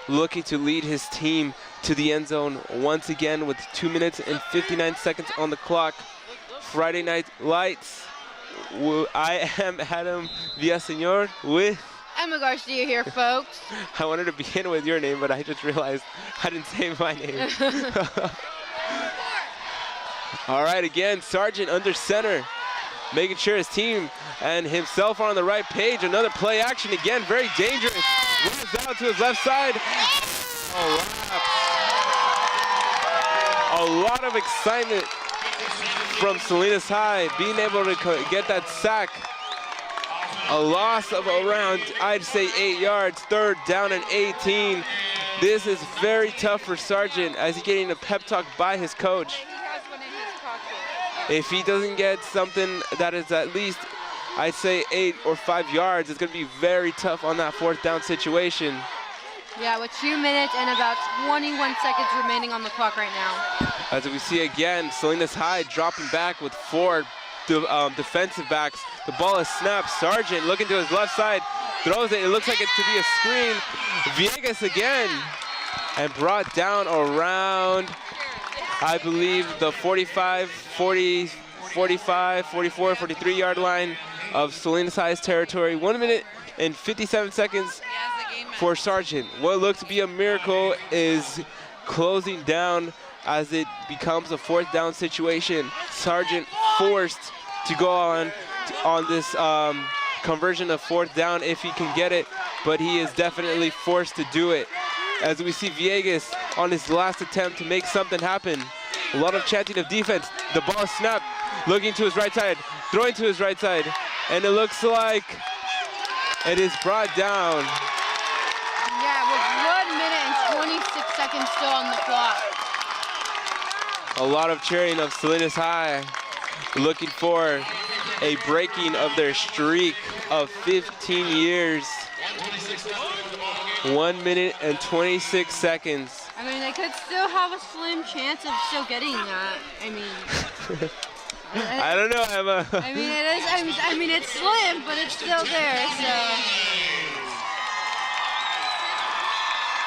looking to lead his team to the end zone once again with 2 minutes and 59 seconds on the clock. Friday Night Lights. I am Adam Villaseñor with Emma Garcia here, folks. I wanted to begin with your name, but I just realized I didn't say my name. All right, again, Sargent under center. making sure his team and himself are on the right page. Another play action again, very dangerous. Runs down to his left side. A lot of excitement from Salinas High, being able to get that sack. A loss of around, I'd say, 8 yards, 3rd down and 18. This is very tough for Sargent as he's getting a pep talk by his coach. If he doesn't get something that is at least, I'd say, 8 or 5 yards, it's going to be very tough on that 4th down situation. Yeah, with 2 minutes and about 21 seconds remaining on the clock right now. As we see again, Salinas High dropping back with 4 defensive backs. The ball is snapped. Sargent looking to his left side, throws it. It looks like it's to be a screen. Villegas again, and brought down around, I believe, the 45, 40, 45, 44, 43 yard line of Salinas High's territory. 1 minute and 57 seconds for Sargent. What looked to be a miracle is closing down as it becomes a 4th down situation. Sargent forced to go on this conversion of 4th down if he can get it, but he is definitely forced to do it. As we see Villegas on his last attempt to make something happen. A lot of chanting of defense. The ball snapped, looking to his right side, throwing to his right side, and it looks like it is brought down. Yeah, with 1 minute and 26 seconds still on the clock. A lot of cheering of Salinas High, looking for a breaking of their streak of 15 years. 1 minute and 26 seconds. I mean, they could still have a slim chance of still getting that. I mean, I don't know, Emma. I mean, it is. I mean, it's slim, but it's still there. So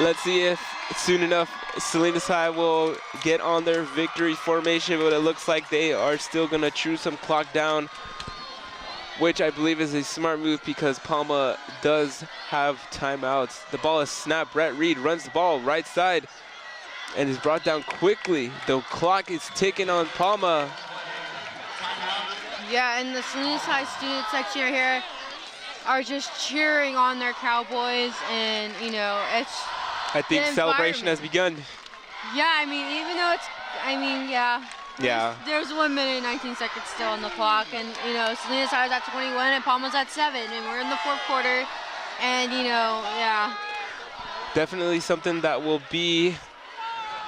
let's see if soon enough Salinas High will get on their victory formation, but it looks like they are still gonna chew some clock down, which I believe is a smart move because Palma does have timeouts. The ball is snapped. Brett Reed runs the ball right side and is brought down quickly. The clock is ticking on Palma. yeah, and the Salinas High student section here are just cheering on their Cowboys, and you know, it's. I think celebration has begun. Yeah, I mean, even though it's, I mean, yeah. Yeah. There's 1 minute and 19 seconds still on the clock, and you know, Salinas High is at 21 and Palma's at 7, and we're in the 4th quarter, and you know, yeah. Definitely something that will be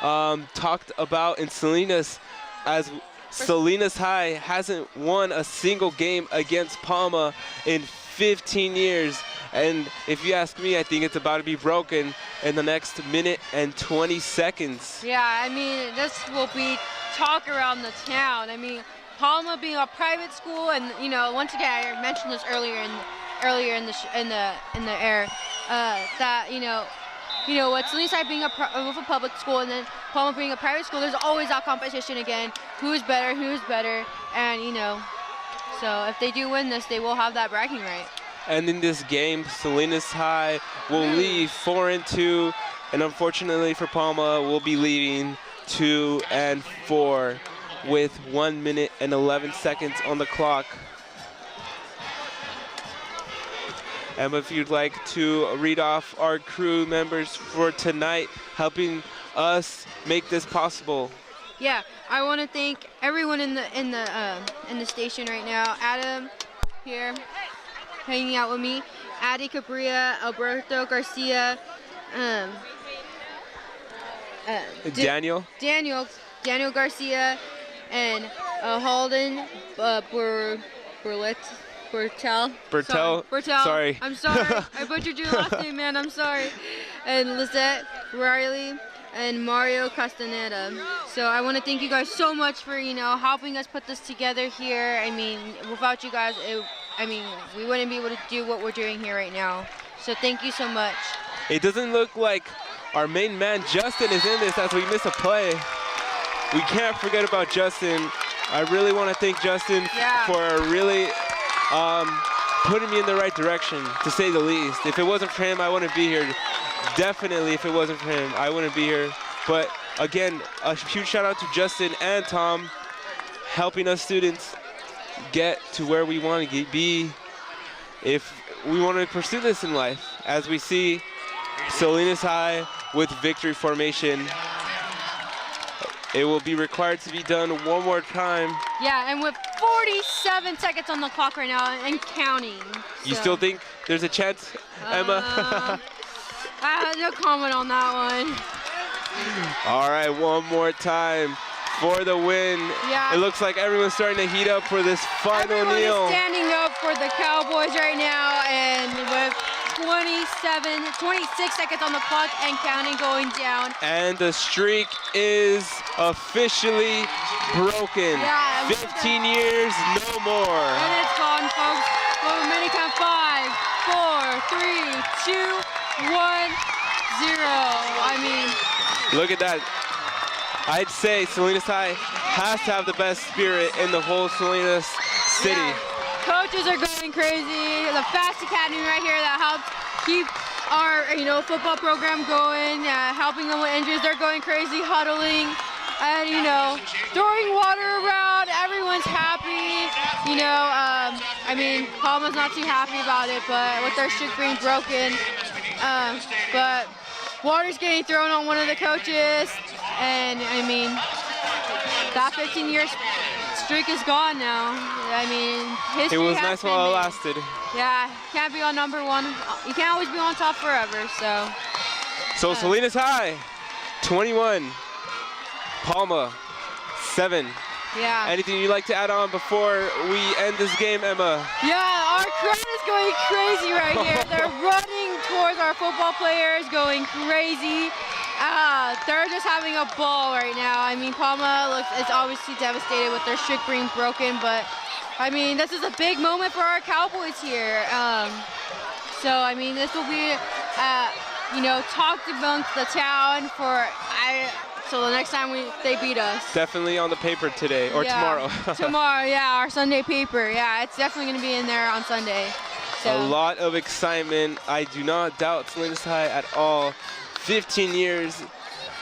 talked about in Salinas, as Salinas High hasn't won a single game against Palma in 15 years. And if you ask me, I think it's about to be broken in the next minute and 20 seconds. Yeah, I mean, this will be talk around the town. I mean, Palma being a private school, and you know, once again, I mentioned this earlier in the air, that you know, with Salinas High being with a public school and then Palma being a private school, there's always that competition again. Who's better? And you know, so if they do win this, they will have that bragging right. And in this game, Salinas High will leave 4-2, and unfortunately for Palma, will be leaving 2-4 with 1 minute and 11 seconds on the clock. And if you'd like to read off our crew members for tonight, helping us make this possible. Yeah, I want to thank everyone in the station right now. Adam here, hanging out with me. Addie Cabria, Alberto Garcia, Daniel Garcia, and Halden Bertel. Sorry. I'm sorry. I butchered your last name, man. I'm sorry. And Lizette Riley and Mario Castaneda. So I want to thank you guys so much for, you know, helping us put this together here. I mean, without you guys, we wouldn't be able to do what we're doing here right now. So thank you so much. It doesn't look like our main man Justin is in this as we miss a play. We can't forget about Justin. I really want to thank Justin for really putting me in the right direction, to say the least. If it wasn't for him, I wouldn't be here. Definitely, if it wasn't for him, I wouldn't be here. But again, a huge shout out to Justin and Tom, helping us students get to where we want to be if we want to pursue this in life. As we see Salinas High with victory formation. It will be required to be done one more time. Yeah, and with 47 seconds on the clock right now and counting. You so. still think there's a chance, Emma? No comment on that one. All right, one more time for the win. Yeah. It looks like everyone's starting to heat up for this final Everyone kneel. is standing up for the Cowboys right now, and with 26 seconds on the clock and counting going down. And the streak is officially broken. Yeah, 15 years, no more. And it's gone, folks. For many count 5, 4, 3, 2, 1, 0. I mean, look at that. I'd say Salinas High has to have the best spirit in the whole Salinas city. yeah. Coaches are going crazy. The Fast Academy right here that helps keep our football program going, helping them with injuries. They're going crazy, huddling, and throwing water around. Everyone's happy. I mean, Palma's not too happy about it, but with their streak being broken, but water's getting thrown on one of the coaches, and I mean, that 15-year streak is gone now. I mean, history it was has nice been while it made. lasted. Yeah, can't be on number one. You can't always be on top forever, so. So Salinas High, 21. Palma, 7. Yeah. Anything you'd like to add on before we end this game, Emma? Yeah, our crowd is going crazy right here. They're running towards our football players, going crazy. They're just having a ball right now. I mean, Palma is obviously devastated with their streak being broken, but I mean, this is a big moment for our Cowboys here. So I mean, this will be, talked amongst the town so the next time they beat us. Definitely on the paper today or tomorrow. Tomorrow, yeah, our Sunday paper. Yeah, it's definitely going to be in there on Sunday. So. A lot of excitement. I do not doubt Salinas High at all. 15 years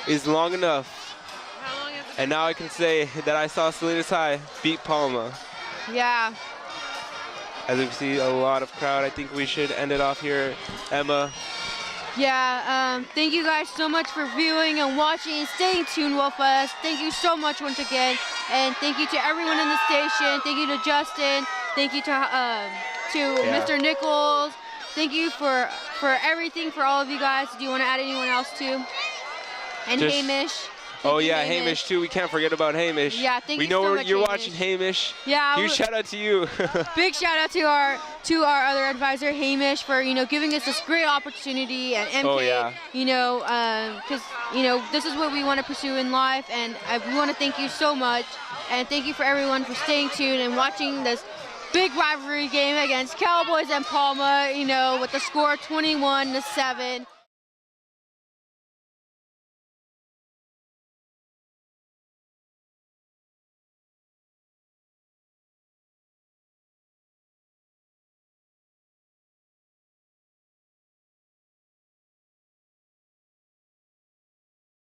is long enough. How long has it been? And now I can say that I saw Salinas High beat Palma. Yeah. As we see a lot of crowd, I think we should end it off here, Emma. Yeah, thank you guys so much for viewing and watching and staying tuned with us. Thank you so much once again. And thank you to everyone in the station. Thank you to Justin. Thank you to Mr. Nichols. Thank you for everything, for all of you guys. Do you want to add anyone else too? And Hamish. Oh yeah, Hamish too. We can't forget about Hamish. Yeah, thank you so We know much, you're Hamish. watching, Hamish. Yeah. Huge shout out to you. Big shout out to our other advisor, Hamish, for giving us this great opportunity, and MK. Oh, yeah. Because this is what we want to pursue in life, and we want to thank you so much, and thank you for everyone for staying tuned and watching this big rivalry game against Cowboys and Palma. With the score 21-7.